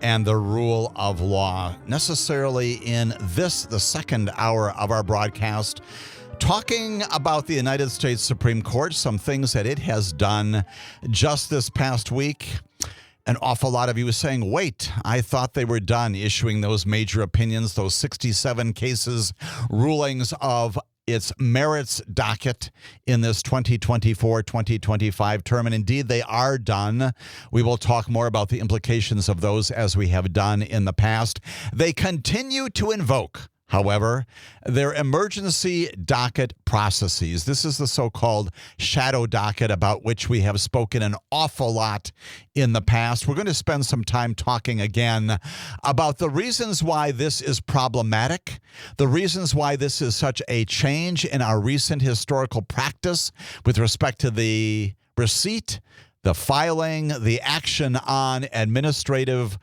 and the rule of law. Necessarily in this, the second hour of our broadcast, talking about the United States Supreme Court, some things that it has done just this past week. An awful lot of you saying, wait, I thought they were done issuing those major opinions, those 67 cases, rulings of its merits docket in this 2024-2025 term. And indeed, they are done. We will talk more about the implications of those as we have done in the past. They continue to invoke, however, their emergency docket processes. This is the so-called shadow docket about which we have spoken an awful lot in the past. We're going to spend some time talking again about the reasons why this is problematic, the reasons why this is such a change in our recent historical practice with respect to the receipt, the filing, the action on administrative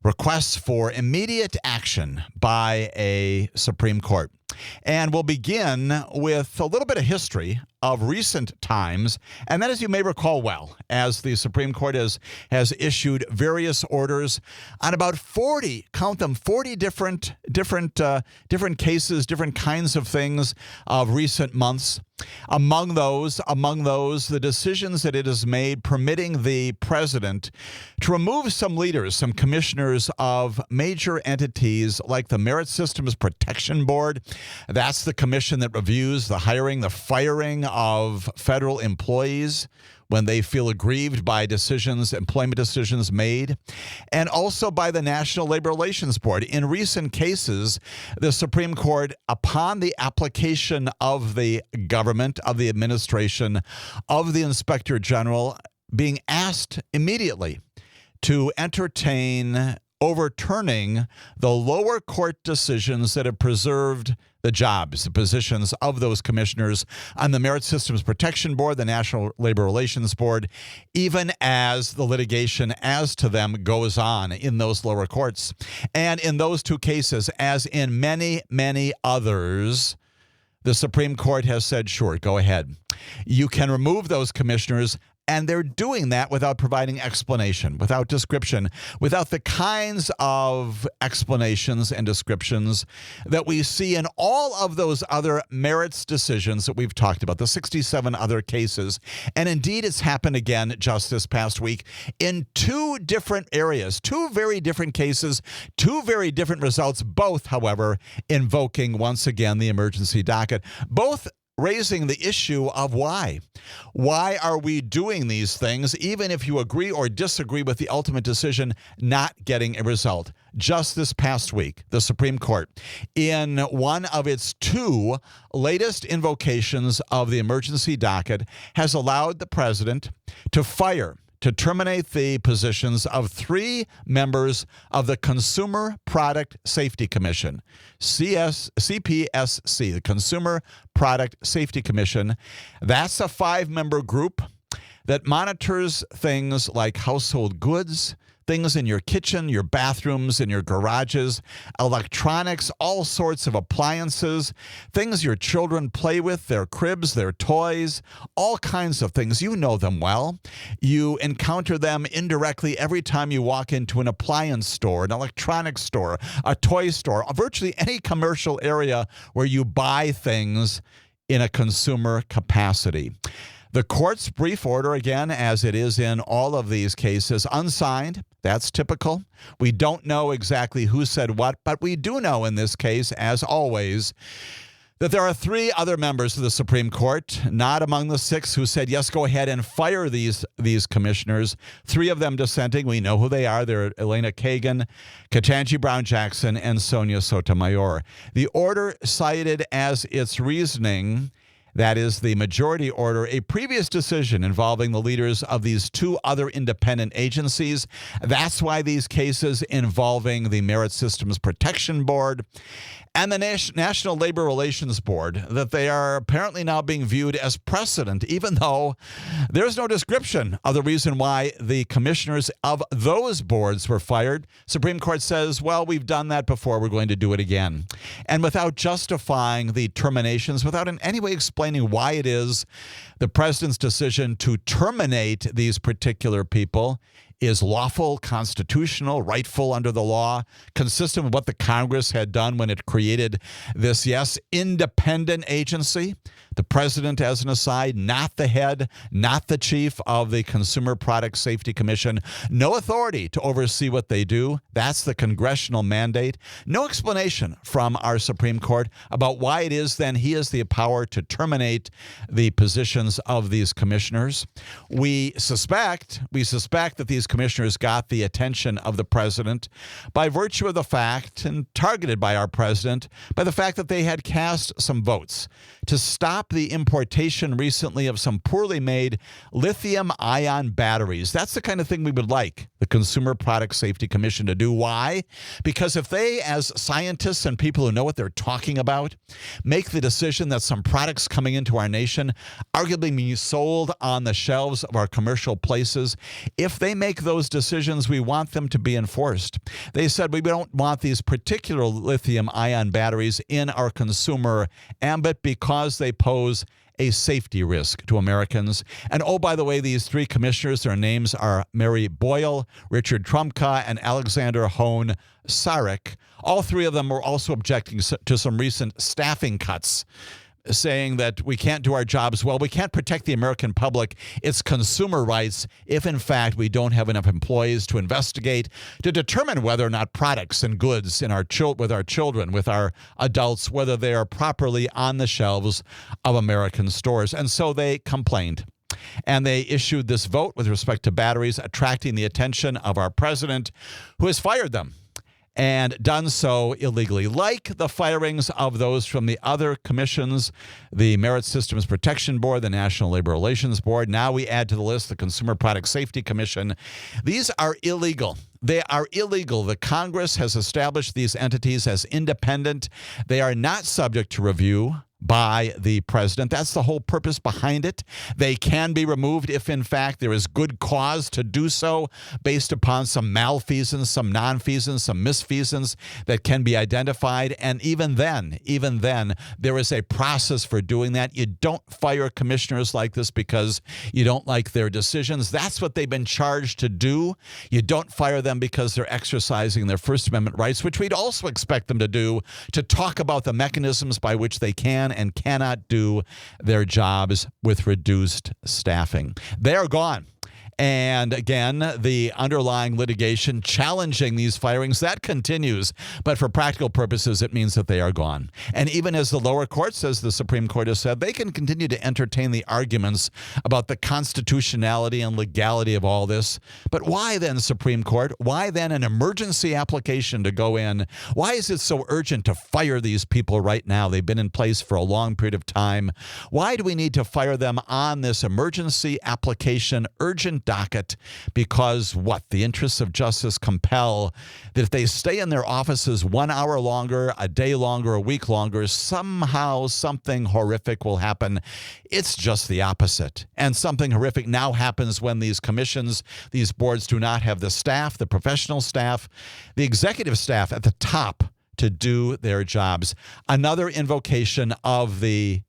requests for immediate action by a Supreme Court. And we'll begin with a little bit of history of recent times, and that, as you may recall well, as the Supreme Court has issued various orders on about 40, count them, 40 different cases, different kinds of things of recent months. Among those, the decisions that it has made permitting the president to remove some leaders, some commissioners of major entities like the Merit Systems Protection Board. That's the commission that reviews the hiring, the firing of federal employees when they feel aggrieved by employment decisions made, and also by the National Labor Relations Board. In recent cases, the Supreme Court, upon the application of the government, of the administration, of the Inspector General, being asked immediately to entertain overturning the lower court decisions that have preserved the jobs, the positions of those commissioners on the Merit Systems Protection Board, the National Labor Relations Board, even as the litigation as to them goes on in those lower courts. And in those two cases, as in many, many others, the Supreme Court has said, sure, go ahead. You can remove those commissioners. And they're doing that without providing explanation, without description, without the kinds of explanations and descriptions that we see in all of those other merits decisions that we've talked about, the 67 other cases. And indeed, it's happened again just this past week in two different areas, two very different cases, two very different results, both, however, invoking once again the emergency docket, both raising the issue of why. Why are we doing these things, even if you agree or disagree with the ultimate decision, not getting a result? Just this past week, the Supreme Court, in one of its two latest invocations of the emergency docket, has allowed the president to terminate the positions of three members of the Consumer Product Safety Commission, CPSC, the Consumer Product Safety Commission. That's a 5-member group that monitors things like household goods, things in your kitchen, your bathrooms, in your garages, electronics, all sorts of appliances, things your children play with, their cribs, their toys, all kinds of things. You know them well. You encounter them indirectly every time you walk into an appliance store, an electronics store, a toy store, virtually any commercial area where you buy things in a consumer capacity. The court's brief order, again, as it is in all of these cases, unsigned. That's typical. We don't know exactly who said what, but we do know in this case, as always, that there are 3 other members of the Supreme Court, not among the 6 who said, yes, go ahead and fire these commissioners. 3 of them dissenting. We know who they are. They're Elena Kagan, Ketanji Brown Jackson, and Sonia Sotomayor. The order cited as its reasoning, that is the majority order, a previous decision involving the leaders of these 2 other independent agencies. That's why these cases involving the Merit Systems Protection Board and the National Labor Relations Board, that they are apparently now being viewed as precedent, even though there's no description of the reason why the commissioners of those boards were fired. Supreme Court says, well, we've done that before, we're going to do it again. And without justifying the terminations, without in any way explaining why it is the president's decision to terminate these particular people is lawful, constitutional, rightful under the law, consistent with what the Congress had done when it created this, yes, independent agency. The president, as an aside, not the head, not the chief of the Consumer Product Safety Commission. No authority to oversee what they do. That's the congressional mandate. No explanation from our Supreme Court about why it is then he has the power to terminate the positions of these commissioners. We suspect that these commissioners got the attention of the president by virtue of the fact, and targeted by our president, by the fact that they had cast some votes to stop the importation recently of some poorly made lithium-ion batteries. That's the kind of thing we would like the Consumer Product Safety Commission to do. Why? Because if they, as scientists and people who know what they're talking about, make the decision that some products coming into our nation arguably being sold on the shelves of our commercial places, if they make make those decisions, we want them to be enforced. They said we don't want these particular lithium-ion batteries in our consumer ambit because they pose a safety risk to Americans. And oh, by the way, these three commissioners, their names are Mary Boyle, Richard Trumka, and Alexander Hone Sarek. All three of them were also objecting to some recent staffing cuts, saying that we can't do our jobs well. We can't protect the American public, its consumer rights, if in fact we don't have enough employees to investigate, to determine whether or not products and goods in with our children, with our adults, whether they are properly on the shelves of American stores. And so they complained. And they issued this vote with respect to batteries, attracting the attention of our president, who has fired them, and done so illegally. Like the firings of those from the other commissions, the Merit Systems Protection Board, the National Labor Relations Board. Now we add to the list the Consumer Product Safety Commission. These are illegal. They are illegal. The Congress has established these entities as independent. They are not subject to review by the president. That's the whole purpose behind it. They can be removed if, in fact, there is good cause to do so based upon some malfeasance, some nonfeasance, some misfeasance that can be identified. And even then, there is a process for doing that. You don't fire commissioners like this because you don't like their decisions. That's what they've been charged to do. You don't fire them because they're exercising their First Amendment rights, which we'd also expect them to do, to talk about the mechanisms by which they can and cannot do their jobs with reduced staffing. They are gone. And again, the underlying litigation challenging these firings, that continues. But for practical purposes, it means that they are gone. And even as the lower courts, as the Supreme Court has said, they can continue to entertain the arguments about the constitutionality and legality of all this. But why then, Supreme Court? Why then an emergency application to go in? Why is it so urgent to fire these people right now? They've been in place for a long period of time. Why do we need to fire them on this emergency application, urgent docket? Because what? The interests of justice compel that if they stay in their offices 1 hour longer, a day longer, a week longer, somehow something horrific will happen. It's just the opposite. And something horrific now happens when these commissions, these boards do not have the staff, the professional staff, the executive staff at the top to do their jobs. Another invocation of the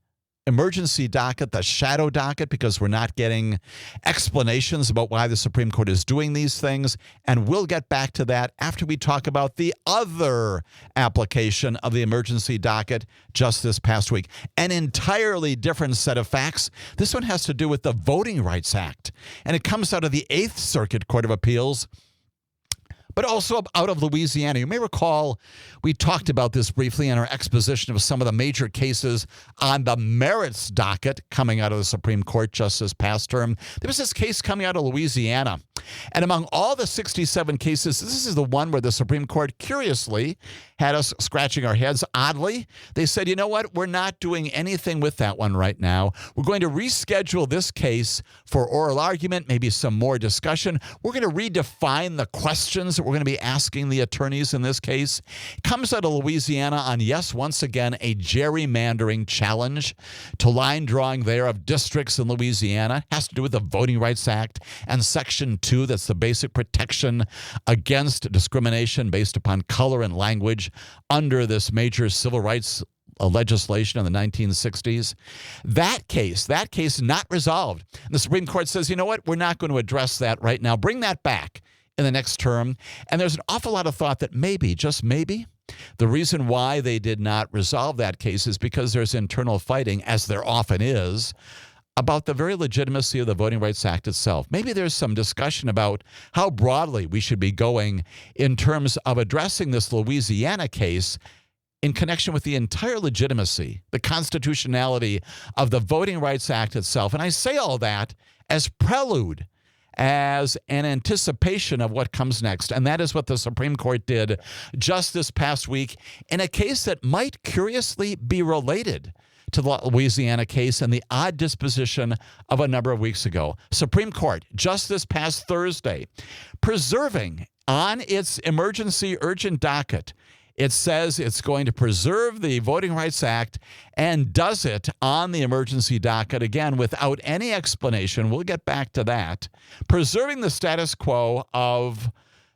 emergency docket, the shadow docket, because we're not getting explanations about why the Supreme Court is doing these things. And we'll get back to that after we talk about the other application of the emergency docket just this past week. An entirely different set of facts. This one has to do with the Voting Rights Act, and it comes out of the Eighth Circuit Court of Appeals, but also out of Louisiana. You may recall we talked about this briefly in our exposition of some of the major cases on the merits docket coming out of the Supreme Court just this past term. There was this case coming out of Louisiana. And among all the 67 cases, this is the one where the Supreme Court curiously had us scratching our heads. Oddly, they said, you know what? We're not doing anything with that one right now. We're going to reschedule this case for oral argument, maybe some more discussion. We're going to redefine the questions that we're going to be asking the attorneys in this case. It comes out of Louisiana on, yes, once again, a gerrymandering challenge to line drawing there of districts in Louisiana. It has to do with the Voting Rights Act and Section 2. That's the basic protection against discrimination based upon color and language under this major civil rights legislation in the 1960s. That case not resolved. And the Supreme Court says, you know what? We're not going to address that right now. Bring that back in the next term. And there's an awful lot of thought that maybe, just maybe, the reason why they did not resolve that case is because there's internal fighting, as there often is, about the very legitimacy of the Voting Rights Act itself. Maybe there's some discussion about how broadly we should be going in terms of addressing this Louisiana case in connection with the entire legitimacy, the constitutionality of the Voting Rights Act itself. And I say all that as prelude, as an anticipation of what comes next. And that is what the Supreme Court did just this past week in a case that might curiously be related to the Louisiana case and the odd disposition of a number of weeks ago. Supreme Court, just this past Thursday, preserving on its emergency urgent docket It says it's going to preserve the Voting Rights Act and does it on the emergency docket, again, without any explanation. We'll get back to that. Preserving the status quo of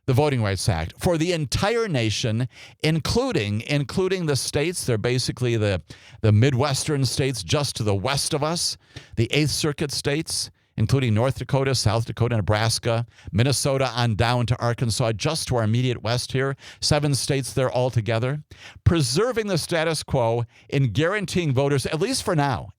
the Voting Rights Act for the entire nation, including the states. They're basically the Midwestern states just to the west of us, the 8th Circuit states, including North Dakota, South Dakota, Nebraska, Minnesota on down to Arkansas, just to our immediate west here, 7 states there altogether, preserving the status quo in guaranteeing voters, at least for now,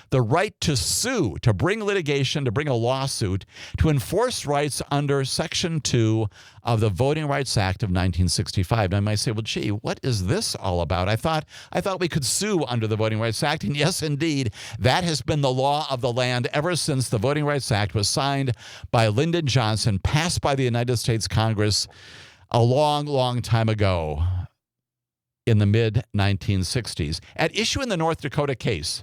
the right to sue, to bring litigation, to bring a lawsuit, to enforce rights under Section 2 of the Voting Rights Act of 1965. Now, I might say, well, gee, what is this all about? I thought we could sue under the Voting Rights Act, and yes, indeed, that has been the law of the land ever since the Voting Rights Act was signed by Lyndon Johnson, passed by the United States Congress a long, long time ago in the mid-1960s. At issue in the North Dakota case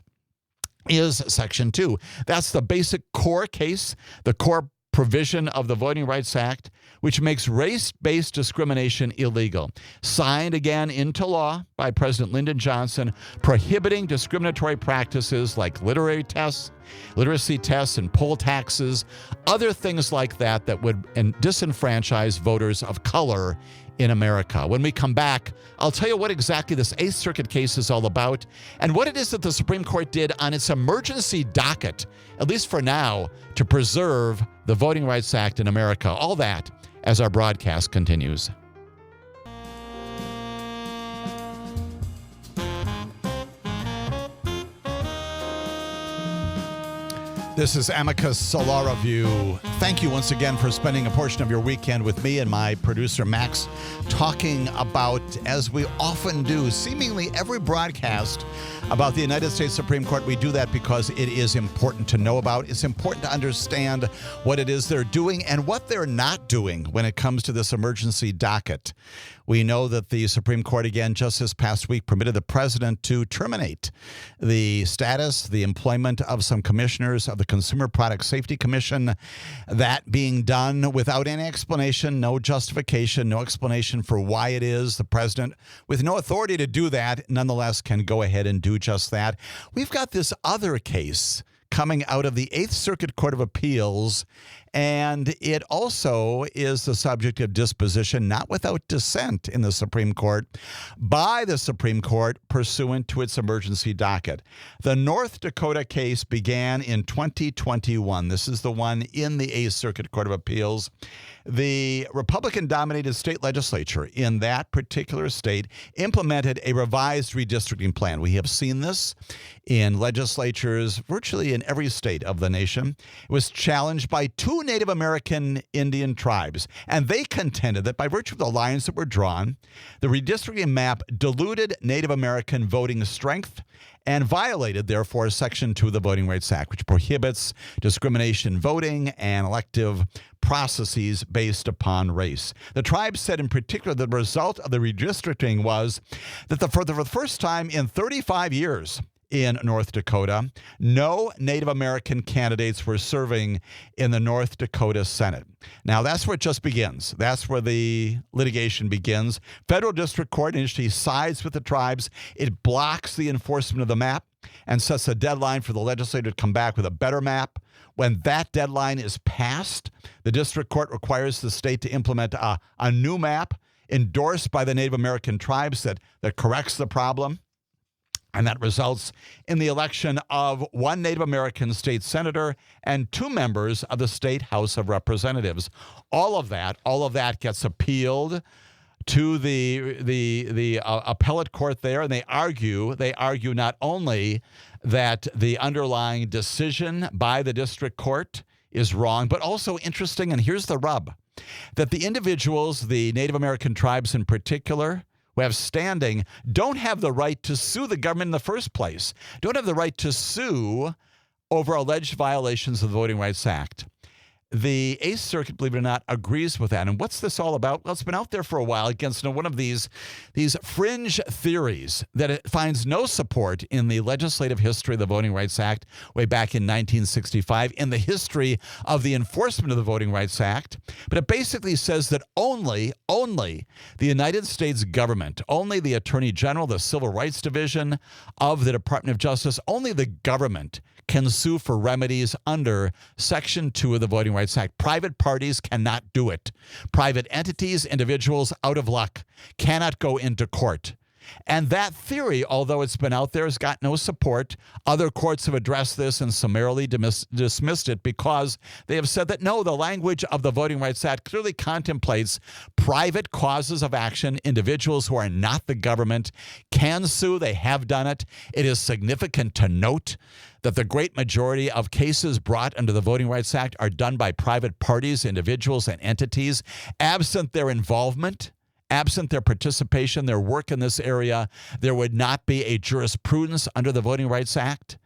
is Section 2. That's the basic core case, the core provision of the Voting Rights Act, which makes race-based discrimination illegal. Signed again into law by President Lyndon Johnson, prohibiting discriminatory practices like literacy tests and poll taxes, other things like that would disenfranchise voters of color in America. When we come back, I'll tell you what exactly this 8th Circuit case is all about and what it is that the Supreme Court did on its emergency docket, at least for now, to preserve the Voting Rights Act in America. All that as our broadcast continues. This is Amicus, a law review. Thank you once again for spending a portion of your weekend with me and my producer, Max, talking about, as we often do, seemingly every broadcast about the United States Supreme Court. We do that because it is important to know about. It's important to understand what it is they're doing and what they're not doing when it comes to this emergency docket. We know that the Supreme Court, again, just this past week, permitted the president to terminate the status, the employment of some commissioners of the Consumer Product Safety Commission. That being done without any explanation, no justification, no explanation for why it is. The president, with no authority to do that, nonetheless can go ahead and do just that. We've got this other case coming out of the 8th Circuit Court of Appeals, and it also is the subject of disposition, not without dissent in the Supreme Court, by the Supreme Court pursuant to its emergency docket. The North Dakota case began in 2021. This is the one in the 8th Circuit Court of Appeals. The Republican-dominated state legislature in that particular state implemented a revised redistricting plan. We have seen this in legislatures virtually in every state of the nation. It was challenged by 2 Native American Indian tribes, and they contended that by virtue of the lines that were drawn, the redistricting map diluted Native American voting strength and violated, therefore, Section 2 of the Voting Rights Act, which prohibits discrimination voting and elective processes based upon race. The tribe said in particular the result of the redistricting was that for the first time in 35 years in North Dakota, no Native American candidates were serving in the North Dakota Senate. Now, that's where it just begins. That's where the litigation begins. Federal District Court initially sides with the tribes. It blocks the enforcement of the map and sets a deadline for the legislature to come back with a better map. When that deadline is passed, the district court requires the state to implement a new map endorsed by the Native American tribes that corrects the problem. And that results in the election of 1 Native American state senator and 2 members of the state House of Representatives. All of that gets appealed to the appellate court there, and they argue not only that the underlying decision by the district court is wrong, but also interesting, and here's the rub, that the individuals, the Native American tribes in particular, who have standing, don't have the right to sue the government in the first place, don't have the right to sue over alleged violations of the Voting Rights Act. The Eighth Circuit, believe it or not, agrees with that. And what's this all about? Well, it's been out there for a while against one of these fringe theories that it finds no support in the legislative history of the Voting Rights Act way back in 1965, in the history of the enforcement of the Voting Rights Act. But it basically says that only the United States government, only the Attorney General, the Civil Rights Division of the Department of Justice, only the government can sue for remedies under Section 2 of the Voting Rights Act. Private parties cannot do it. Private entities, individuals, out of luck, cannot go into court. And that theory, although it's been out there, has got no support. Other courts have addressed this and summarily dismissed it because they have said that, no, the language of the Voting Rights Act clearly contemplates private causes of action. Individuals who are not the government can sue. They have done it. It is significant to note that the great majority of cases brought under the Voting Rights Act are done by private parties, individuals, and entities. Absent their involvement, absent their participation, their work in this area, there would not be a jurisprudence under the Voting Rights Act.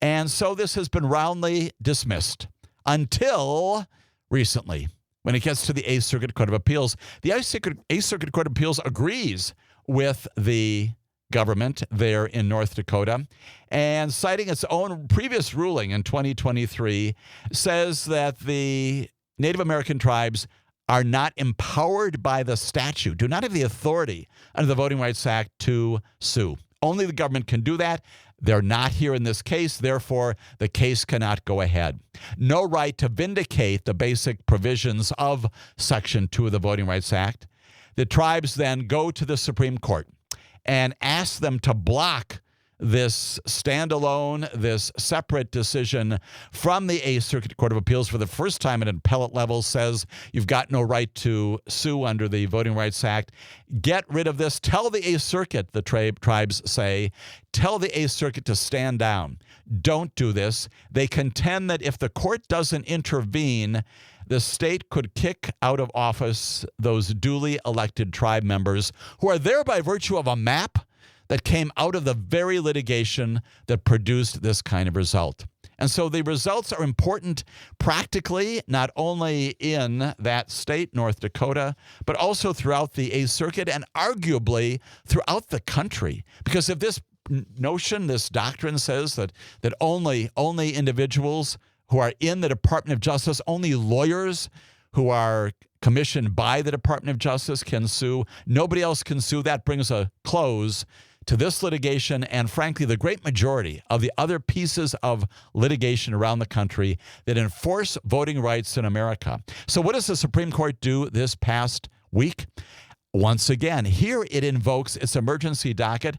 And so this has been roundly dismissed until recently, when it gets to the Eighth Circuit Court of Appeals. The Eighth Circuit Court of Appeals agrees with the government there in North Dakota, and citing its own previous ruling in 2023, says that the Native American tribes are not empowered by the statute, do not have the authority under the Voting Rights Act to sue. Only the government can do that. They're not here in this case, therefore the case cannot go ahead. No right to vindicate the basic provisions of Section 2 of the Voting Rights Act. The tribes then go to the Supreme Court and ask them to block this standalone, this separate decision from the Eighth Circuit Court of Appeals for the first time at an appellate level, says you've got no right to sue under the Voting Rights Act. Get rid of this. Tell the Eighth Circuit, the tribes say, tell the Eighth Circuit to stand down. Don't do this. They contend that if the court doesn't intervene, the state could kick out of office those duly elected tribe members who are there by virtue of a map that came out of the very litigation that produced this kind of result. And so the results are important practically, not only in that state, North Dakota, but also throughout the Eighth Circuit and arguably throughout the country. Because if this notion, this doctrine says that only individuals who are in the Department of Justice, only lawyers who are commissioned by the Department of Justice can sue, nobody else can sue, that brings a close to this litigation and, frankly, the great majority of the other pieces of litigation around the country that enforce voting rights in America. So what does the Supreme Court do this past week? Once again, here it invokes its emergency docket.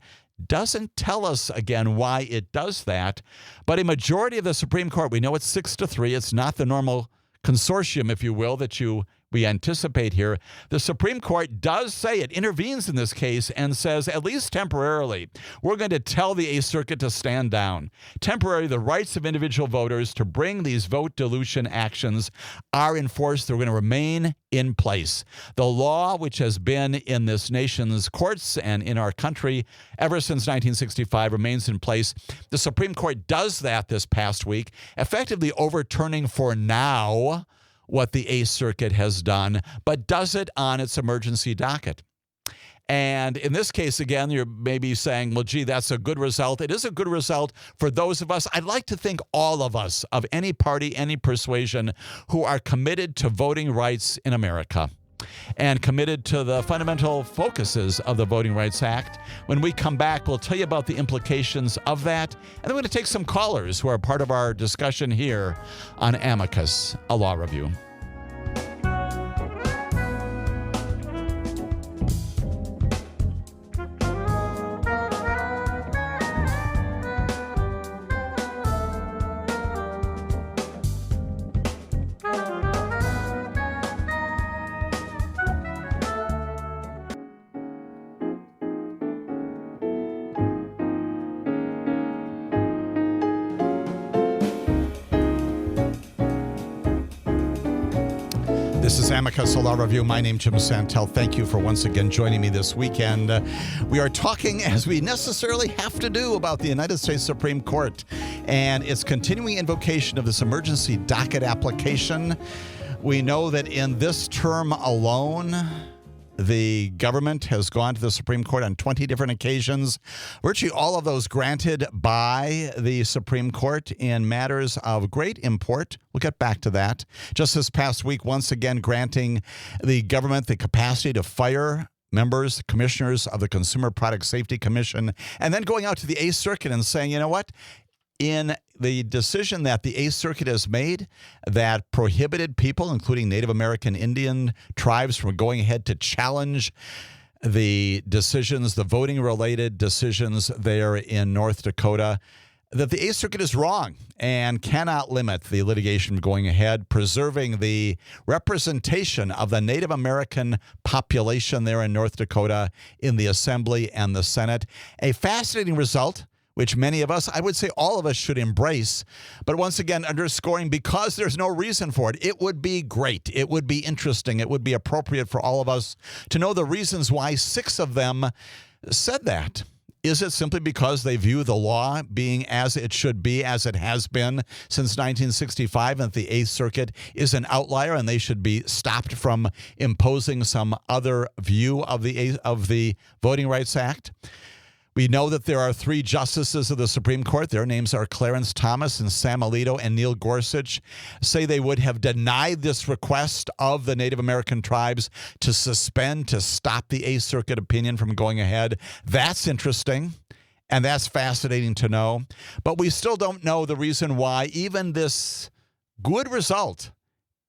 Doesn't tell us, again, why it does that. But a majority of the Supreme Court, we know it's 6-3. It's not the normal consortium, if you will, that we anticipate here. The Supreme Court does say, it intervenes in this case and says, at least temporarily, we're going to tell the Eighth Circuit to stand down. Temporarily, the rights of individual voters to bring these vote dilution actions are enforced. They're going to remain in place. The law, which has been in this nation's courts and in our country ever since 1965, remains in place. The Supreme Court does that this past week, effectively overturning for now what the Eighth Circuit has done, but does it on its emergency docket. And in this case, again, you're maybe saying, well, gee, that's a good result. It is a good result for those of us, I'd like to think all of us, of any party, any persuasion, who are committed to voting rights in America and committed to the fundamental focuses of the Voting Rights Act. When we come back, we'll tell you about the implications of that, and then we're going to take some callers who are part of our discussion here on Amicus, a law review. This is Amicus, a law review. My name's Jim Santelle. Thank you for once again joining me this weekend. We are talking, as we necessarily have to do, about the United States Supreme Court and its continuing invocation of this emergency docket application. We know that in this term alone, the government has gone to the Supreme Court on 20 different occasions, virtually all of those granted by the Supreme Court in matters of great import. We'll get back to that. Just this past week, once again, granting the government the capacity to fire members, commissioners of the Consumer Product Safety Commission, and then going out to the Eighth Circuit and saying, you know what? In the decision that the Eighth Circuit has made that prohibited people, including Native American Indian tribes, from going ahead to challenge the decisions, the voting-related decisions there in North Dakota, that the Eighth Circuit is wrong and cannot limit the litigation going ahead, preserving the representation of the Native American population there in North Dakota in the Assembly and the Senate. A fascinating result, which many of us, I would say all of us, should embrace. But once again, underscoring, because there's no reason for it, it would be great. It would be interesting. It would be appropriate for all of us to know the reasons why 6 of them said that. Is it simply because they view the law being as it should be, as it has been since 1965, and that the Eighth Circuit is an outlier and they should be stopped from imposing some other view of the Voting Rights Act? We know that there are 3 justices of the Supreme Court. Their names are Clarence Thomas and Sam Alito and Neil Gorsuch. Say they would have denied this request of the Native American tribes to suspend, to stop the Eighth Circuit opinion from going ahead. That's interesting, and that's fascinating to know. But we still don't know the reason why even this good result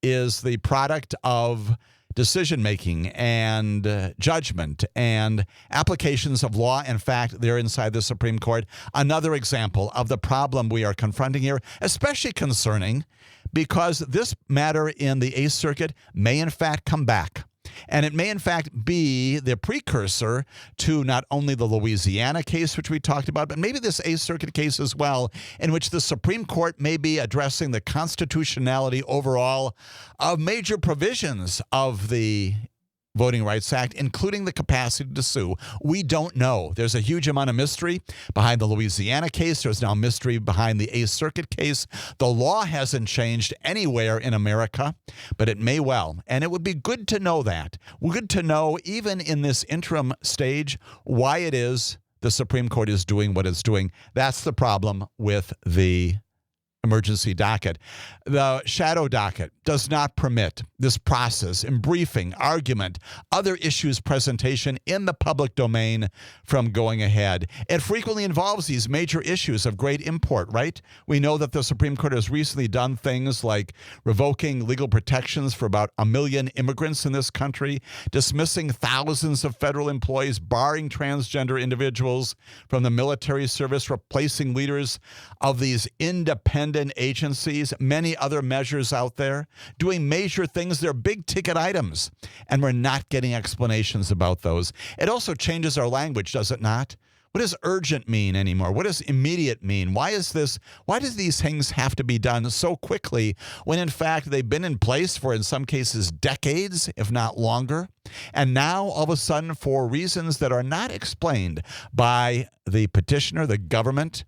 is the product of decision-making and judgment and applications of law and fact there inside the Supreme Court. Another example of the problem we are confronting here, especially concerning because this matter in the Eighth Circuit may in fact come back. And it may, in fact, be the precursor to not only the Louisiana case, which we talked about, but maybe this Eighth Circuit case as well, in which the Supreme Court may be addressing the constitutionality overall of major provisions of the Voting Rights Act, including the capacity to sue. We don't know. There's a huge amount of mystery behind the Louisiana case. There's now mystery behind the Eighth Circuit case. The law hasn't changed anywhere in America, but it may well. And it would be good to know that. Good to know, even in this interim stage, why it is the Supreme Court is doing what it's doing. That's the problem with the emergency docket. The shadow docket does not permit this process in briefing, argument, other issues presentation in the public domain from going ahead. It frequently involves these major issues of great import, right? We know that the Supreme Court has recently done things like revoking legal protections for about 1 million immigrants in this country, dismissing thousands of federal employees, barring transgender individuals from the military service, replacing leaders of these independent agencies, many other measures out there, doing major things. They're big ticket items, and we're not getting explanations about those. It also changes our language, does it not? What does urgent mean anymore? What does immediate mean? Why does these things have to be done so quickly when in fact they've been in place for, in some cases, decades, if not longer? And now all of a sudden, for reasons that are not explained by the petitioner, the government,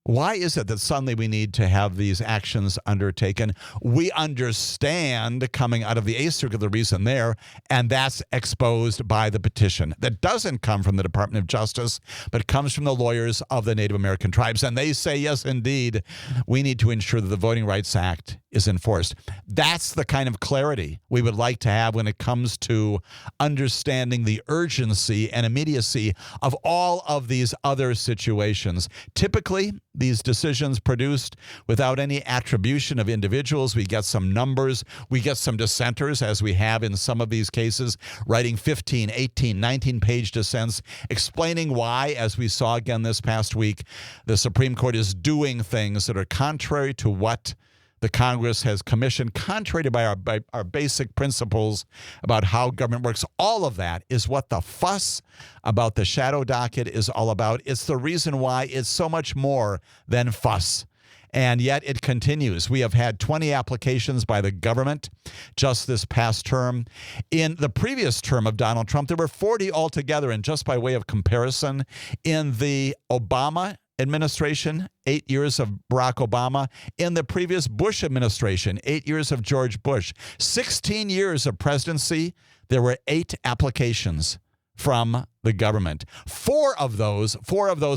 why is it that suddenly we need to have these actions undertaken? We understand coming out of the Eighth Circuit the reason there, and that's exposed by the petition. That doesn't come from the Department of Justice, but comes from the lawyers of the Native American tribes. And they say, yes, indeed, we need to ensure that the Voting Rights Act is enforced. That's the kind of clarity we would like to have when it comes to understanding the urgency and immediacy of all of these other situations. Typically, these decisions produced without any attribution of individuals. We get some numbers. We get some dissenters, as we have in some of these cases, writing 15, 18, 19-page dissents, explaining why, as we saw again this past week, the Supreme Court is doing things that are contrary to what the Congress has commissioned, contrary to our basic principles about how government works. All of that is what the fuss about the shadow docket is all about. It's the reason why it's so much more than fuss. And yet it continues. We have had 20 applications by the government just this past term. In the previous term of Donald Trump, there were 40 altogether. And just by way of comparison, in the Obama administration, 8 years of Barack Obama. In the previous Bush administration, 8 years of George Bush. 16 years of presidency, there were 8 applications from the government. Four of those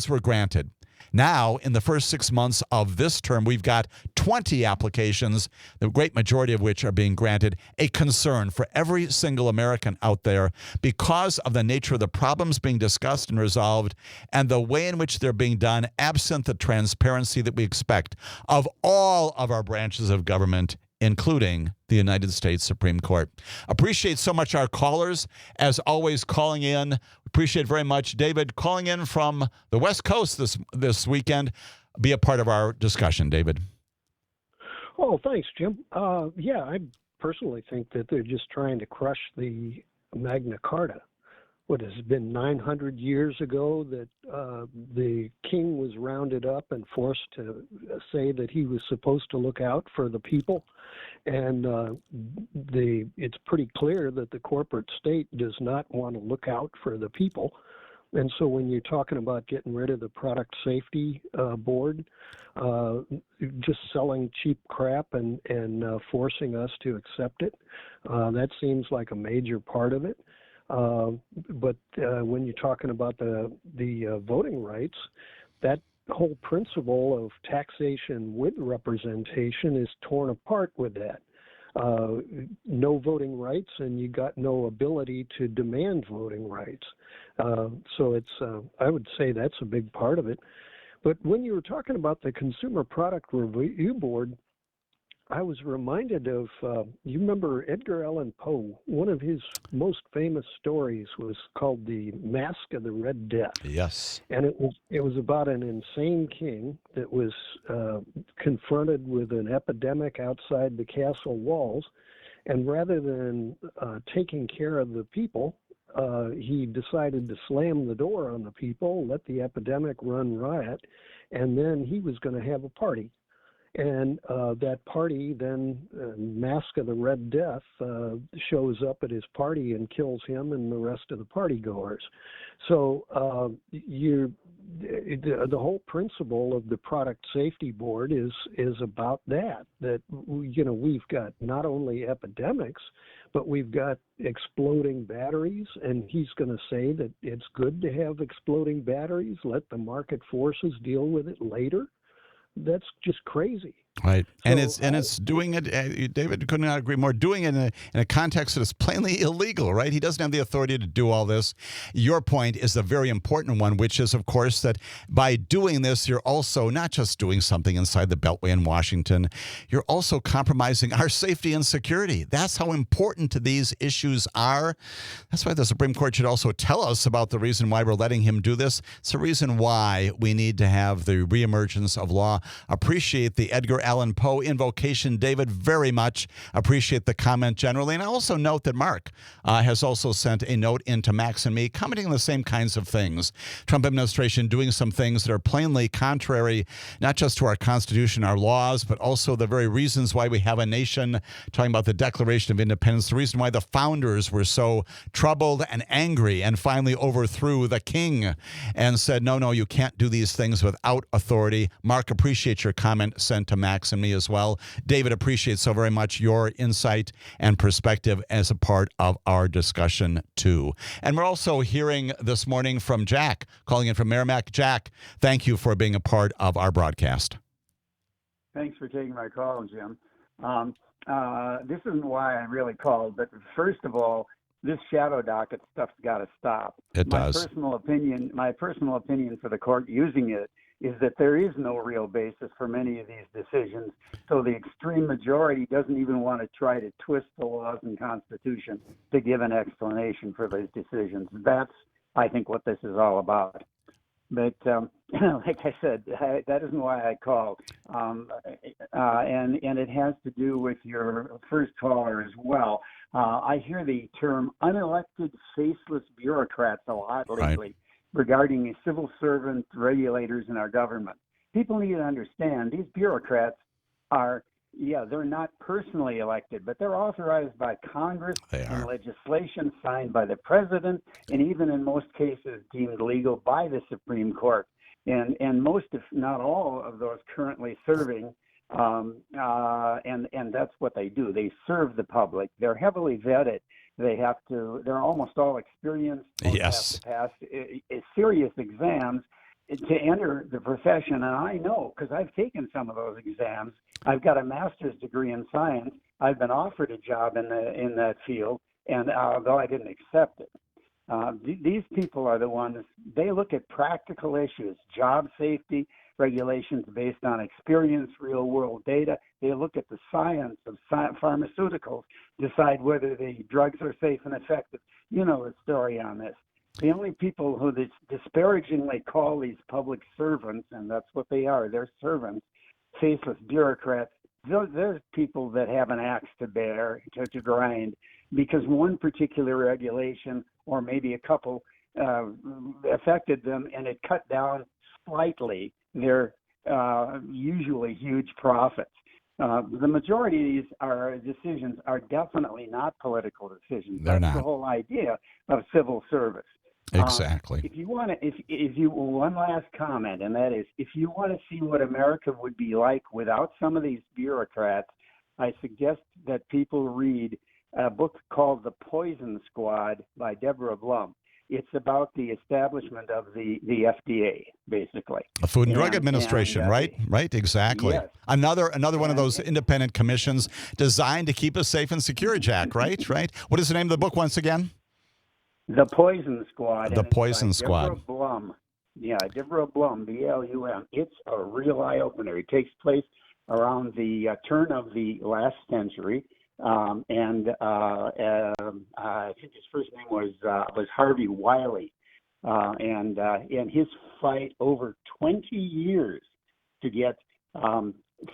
were granted. Now, in the first 6 months of this term, we've got 20 applications, the great majority of which are being granted. A concern for every single American out there because of the nature of the problems being discussed and resolved and the way in which they're being done, absent the transparency that we expect of all of our branches of government, including the United States Supreme Court. Appreciate so much our callers, as always, calling in. Appreciate very much David calling in from the West Coast this weekend. Be a part of our discussion, David. Oh, thanks, Jim. Yeah, I personally think that they're just trying to crush the Magna Carta. What has been 900 years ago that the king was rounded up and forced to say that he was supposed to look out for the people. And it's pretty clear that the corporate state does not want to look out for the people. And so when you're talking about getting rid of the product safety board, just selling cheap crap and forcing us to accept it, that seems like a major part of it. But when you're talking about the voting rights, that whole principle of taxation with representation is torn apart with that. No voting rights, and you got no ability to demand voting rights. So it's, I would say that's a big part of it. But when you were talking about the Consumer Product Review Board, I was reminded of, you remember Edgar Allan Poe? One of his most famous stories was called The Mask of the Red Death. Yes. And it was about an insane king that was confronted with an epidemic outside the castle walls. And rather than taking care of the people, he decided to slam the door on the people, let the epidemic run riot, and then he was going to have a party. And that party then, Mask of the Red Death, shows up at his party and kills him and the rest of the party goers. So the whole principle of the Product Safety Board is about that we've got not only epidemics, but we've got exploding batteries, and he's going to say that it's good to have exploding batteries, let the market forces deal with it later. That's just crazy. Right. So, and it's doing it, David could not agree more, doing it in a context that is plainly illegal, right? He doesn't have the authority to do all this. Your point is a very important one, which is, of course, that by doing this, you're also not just doing something inside the Beltway in Washington, you're also compromising our safety and security. That's how important these issues are. That's why the Supreme Court should also tell us about the reason why we're letting him do this. It's the reason why we need to have the reemergence of law. Appreciate the Edgar Allan Poe invocation, David, very much. Appreciate the comment generally. And I also note that Mark has also sent a note into Max and me commenting on the same kinds of things. Trump administration doing some things that are plainly contrary, not just to our Constitution, our laws, but also the very reasons why we have a nation, talking about the Declaration of Independence, the reason why the founders were so troubled and angry and finally overthrew the king and said, no, you can't do these things without authority. Mark, appreciate your comment sent to Max and me as well. David, appreciate so very much your insight and perspective as a part of our discussion too. And we're also hearing this morning from Jack, calling in from Merrimack. Jack, thank you for being a part of our broadcast. Thanks for taking my call, Jim. This isn't why I really called, but first of all, this shadow docket stuff's got to stop. It does. My personal opinion for the court using it is that there is no real basis for many of these decisions. So the extreme majority doesn't even want to try to twist the laws and Constitution to give an explanation for those decisions. That's, I think, what this is all about. But like I said, that isn't why I called. And it has to do with your first caller as well. I hear the term unelected, faceless bureaucrats a lot lately. Right. Regarding civil servant regulators in our government. people need to understand these bureaucrats are, they're not personally elected, but they're authorized by Congress and legislation signed by the president, and even in most cases deemed legal by the Supreme Court. And most, if not all, of those currently serving, and that's what they do. They serve the public. They're heavily vetted. They're almost all experienced. Yes. Have to pass serious exams to enter the profession. And I know, because I've taken some of those exams. I've got a master's degree in science. I've been offered a job in that field, and although I didn't accept it. These people are the ones, they look at practical issues, job safety, regulations based on experience, real world data. They look at the science of pharmaceuticals, decide whether the drugs are safe and effective. You know the story on this. The only people who disparagingly call these public servants, and that's what they are, they're servants, faceless bureaucrats, they're people that have an axe to bear, to grind, because one particular regulation or maybe a couple affected them, and it cut down slightly their usually huge profits. The majority of these decisions are definitely not political decisions. They're That's not. the whole idea of civil service. Exactly. If you want to, if you one last comment, and that is, if you want to see what America would be like without some of these bureaucrats, I suggest that people read a book called The Poison Squad by Deborah Blum. It's about the establishment of the FDA, basically. The Food and Drug Administration, right? Right, exactly. Yes. Another one of those independent commissions designed to keep us safe and secure, Jack, right? Right. What is the name of the book once again? The Poison Squad. The Poison Squad. Deborah Blum. Yeah, Deborah Blum, B-L-U-M. It's a real eye-opener. It takes place around the turn of the last century. I think his first name was Harvey Wiley, and his fight over 20 years to get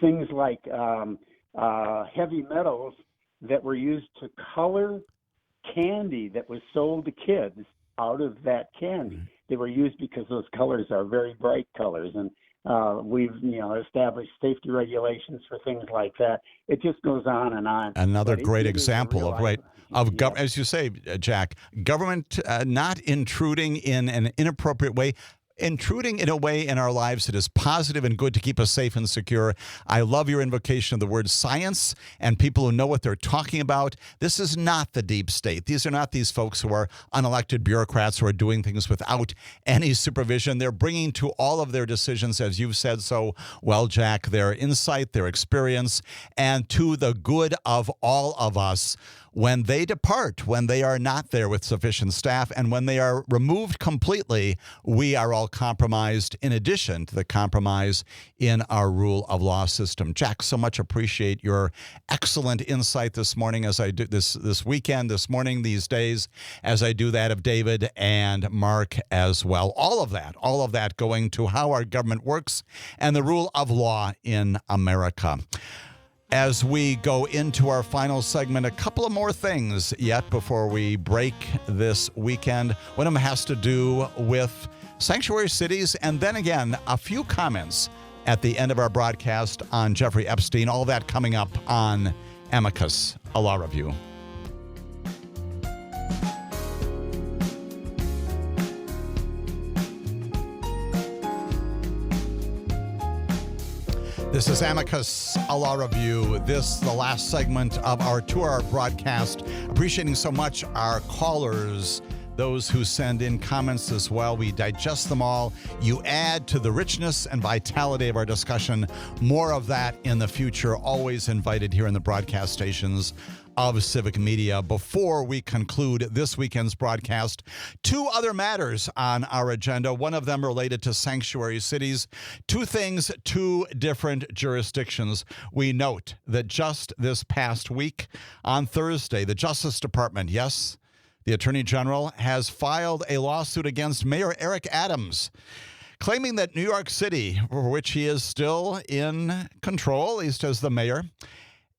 things like heavy metals that were used to color candy that was sold to kids out of that candy. They were used because those colors are very bright colors, and we've established safety regulations for things like that. It just goes on and on. Another great example of yes. As you say, Jack, government not intruding in an inappropriate way. Intruding in a way in our lives that is positive and good to keep us safe and secure. I love your invocation of the word science and people who know what they're talking about. This is not the deep state. These are not these folks who are unelected bureaucrats who are doing things without any supervision. They're bringing to all of their decisions, as you've said so well, Jack, their insight, their experience, and to the good of all of us. When they depart, when they are not there with sufficient staff, and when they are removed completely, we are all compromised in addition to the compromise in our rule of law system. Jack, so much appreciate your excellent insight this morning as I do this weekend, this morning, these days, as I do that of David and Mark as well. All of that going to how our government works and the rule of law in America. As we go into our final segment, a couple of more things yet before we break this weekend. One of them has to do with sanctuary cities, and then again, a few comments at the end of our broadcast on Jeffrey Epstein. All that coming up on Amicus, a law review. This is Amicus, a law review. This, the last segment of our 2-hour broadcast. Appreciating so much our callers, those who send in comments as well. We digest them all. You add to the richness and vitality of our discussion. More of that in the future. Always invited here in the broadcast stations of Civic Media. Before we conclude this weekend's broadcast, 2 other matters on our agenda, one of them related to sanctuary cities. 2 things, 2 different jurisdictions. We note that just this past week, on Thursday, the Justice Department, yes, the Attorney General, has filed a lawsuit against Mayor Eric Adams, claiming that New York City, for which he is still in control, at least as the mayor,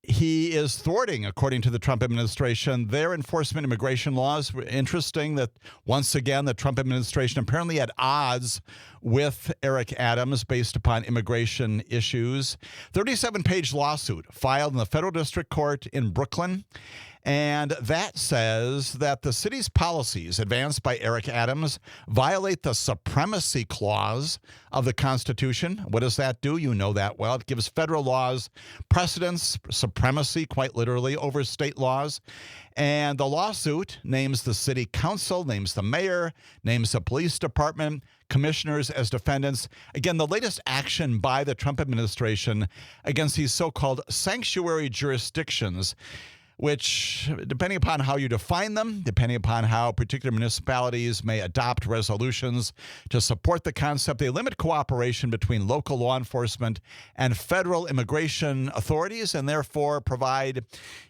he is thwarting, according to the Trump administration, their enforcement immigration laws. Interesting that, once again, the Trump administration apparently at odds with Eric Adams based upon immigration issues. 37-page lawsuit filed in the federal district court in Brooklyn. And that says that the city's policies advanced by Eric Adams violate the supremacy clause of the Constitution. What does that do? You know that well. It gives federal laws precedence, supremacy, quite literally, over state laws. And the lawsuit names the city council, names the mayor, names the police department, commissioners as defendants. Again, the latest action by the Trump administration against these so-called sanctuary jurisdictions, which, depending upon how you define them, depending upon how particular municipalities may adopt resolutions to support the concept, they limit cooperation between local law enforcement and federal immigration authorities, and therefore provide,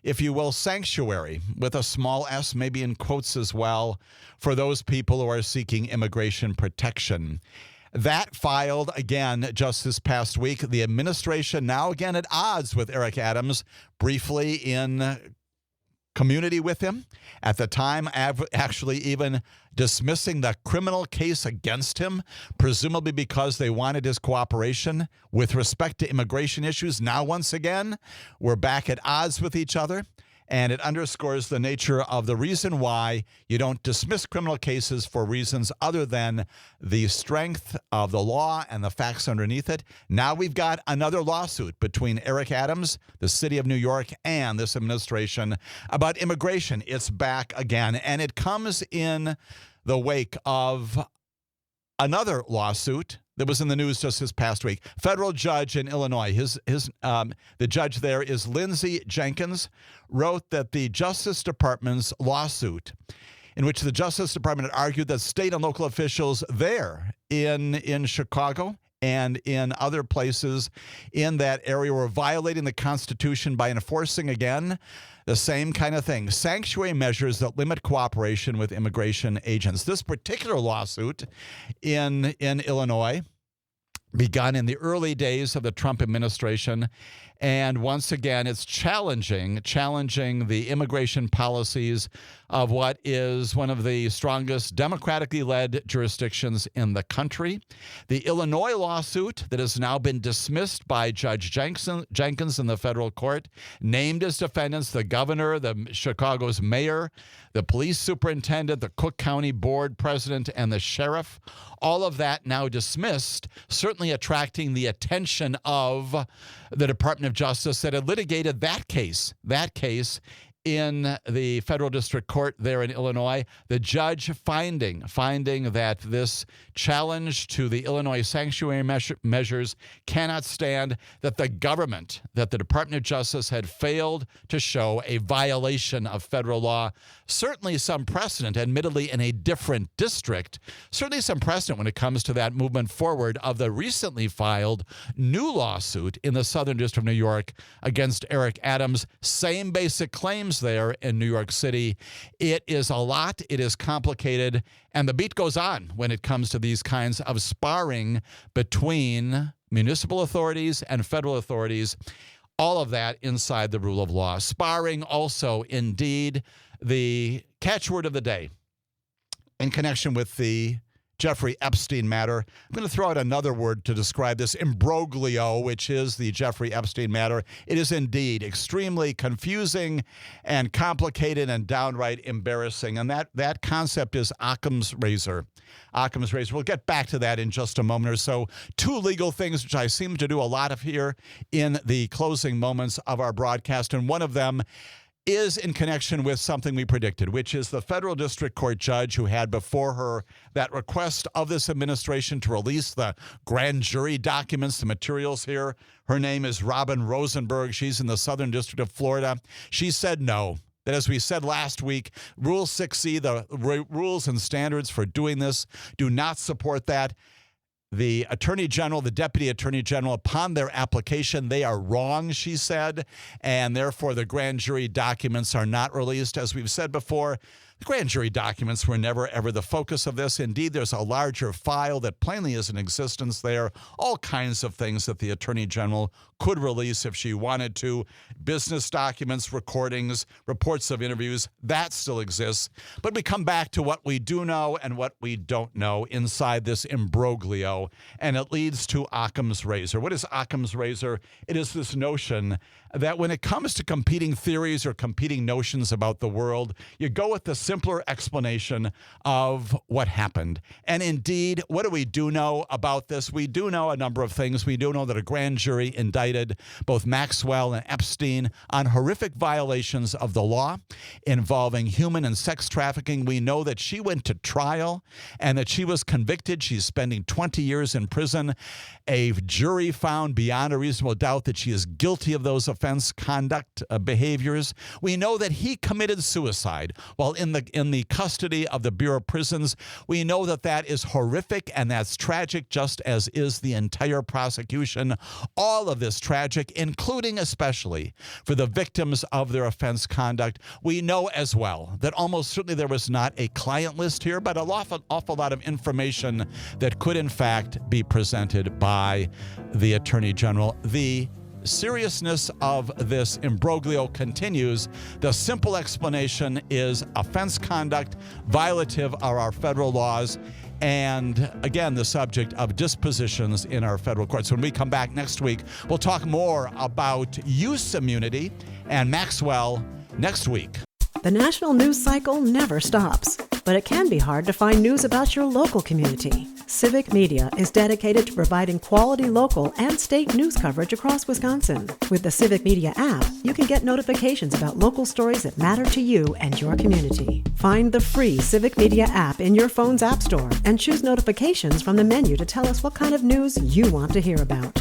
if you will, sanctuary, with a small s, maybe in quotes as well, for those people who are seeking immigration protection. That filed again just this past week. The administration now again at odds with Eric Adams, briefly in community with him. At the time, actually even dismissing the criminal case against him, presumably because they wanted his cooperation with respect to immigration issues. Now, once again, we're back at odds with each other. And it underscores the nature of the reason why you don't dismiss criminal cases for reasons other than the strength of the law and the facts underneath it. Now we've got another lawsuit between Eric Adams, the city of New York, and this administration about immigration. It's back again, and it comes in the wake of another lawsuit that was in the news just this past week. Federal judge in Illinois, the judge there is Lindsay Jenkins, wrote that the Justice Department's lawsuit, in which the Justice Department had argued that state and local officials there in Chicago and in other places in that area were violating the Constitution by enforcing, again, the same kind of thing, sanctuary measures that limit cooperation with immigration agents. This particular lawsuit in Illinois begun in the early days of the Trump administration. And once again, it's challenging the immigration policies of what is one of the strongest democratically led jurisdictions in the country. The Illinois lawsuit that has now been dismissed by Judge Jenkins in the federal court named as defendants the governor, the Chicago's mayor, the police superintendent, the Cook County board president, and the sheriff. All of that now dismissed, certainly attracting the attention of the Department of Justice that had litigated that case in the federal district court there in Illinois. The judge finding that this challenge to the Illinois sanctuary measures cannot stand, that the government, that the Department of Justice had failed to show a violation of federal law. Certainly some precedent, admittedly in a different district, certainly some precedent when it comes to that movement forward of the recently filed new lawsuit in the Southern District of New York against Eric Adams. Same basic claims there in New York City. It is a lot. It is complicated. And the beat goes on when it comes to these kinds of sparring between municipal authorities and federal authorities. All of that inside the rule of law. Sparring also, indeed, the catchword of the day in connection with the Jeffrey Epstein matter. I'm going to throw out another word to describe this imbroglio, which is the Jeffrey Epstein matter. It is indeed extremely confusing and complicated and downright embarrassing. And that concept is Occam's razor. Occam's razor. We'll get back to that in just a moment or so. Two legal things, which I seem to do a lot of here in the closing moments of our broadcast. And one of them is in connection with something we predicted, which is the federal district court judge who had before her that request of this administration to release the grand jury documents, the materials here. Her name is Robin Rosenberg. She's in the Southern District of Florida. She said no. That, as we said last week, Rule 6C, the rules and standards for doing this, do not support that. The Attorney General, the Deputy Attorney General, upon their application, they are wrong, she said, and therefore the grand jury documents are not released. As we've said before, The grand jury documents were never, ever the focus of this. Indeed, there's a larger file that plainly is in existence there. All kinds of things that the Attorney General could release if she wanted to. Business documents, recordings, reports of interviews, that still exists. But we come back to what we do know and what we don't know inside this imbroglio, and it leads to Occam's razor. What is Occam's razor? It is this notion that when it comes to competing theories or competing notions about the world, you go with the simpler explanation of what happened. And indeed, what do we know about this? We do know a number of things. We do know that a grand jury indicted both Maxwell and Epstein on horrific violations of the law involving human and sex trafficking. We know that she went to trial and that she was convicted. She's spending 20 years in prison. A jury found beyond a reasonable doubt that she is guilty of those offense conduct behaviors. We know that he committed suicide while in the custody of the Bureau of Prisons. We know that that is horrific and that's tragic, just as is the entire prosecution. All of this tragic, including especially for the victims of their offense conduct. We know as well that almost certainly there was not a client list here, but an awful lot of information that could in fact be presented by the Attorney General. The seriousness of this imbroglio continues. The simple explanation is offense conduct violative of our federal laws, and again, the subject of dispositions in our federal courts. When we come back next week, we'll talk more about use immunity and Maxwell next week. The national news cycle never stops, but it can be hard to find news about your local community. Civic Media is dedicated to providing quality local and state news coverage across Wisconsin. With the Civic Media app, you can get notifications about local stories that matter to you and your community. Find the free Civic Media app in your phone's app store and choose notifications from the menu to tell us what kind of news you want to hear about.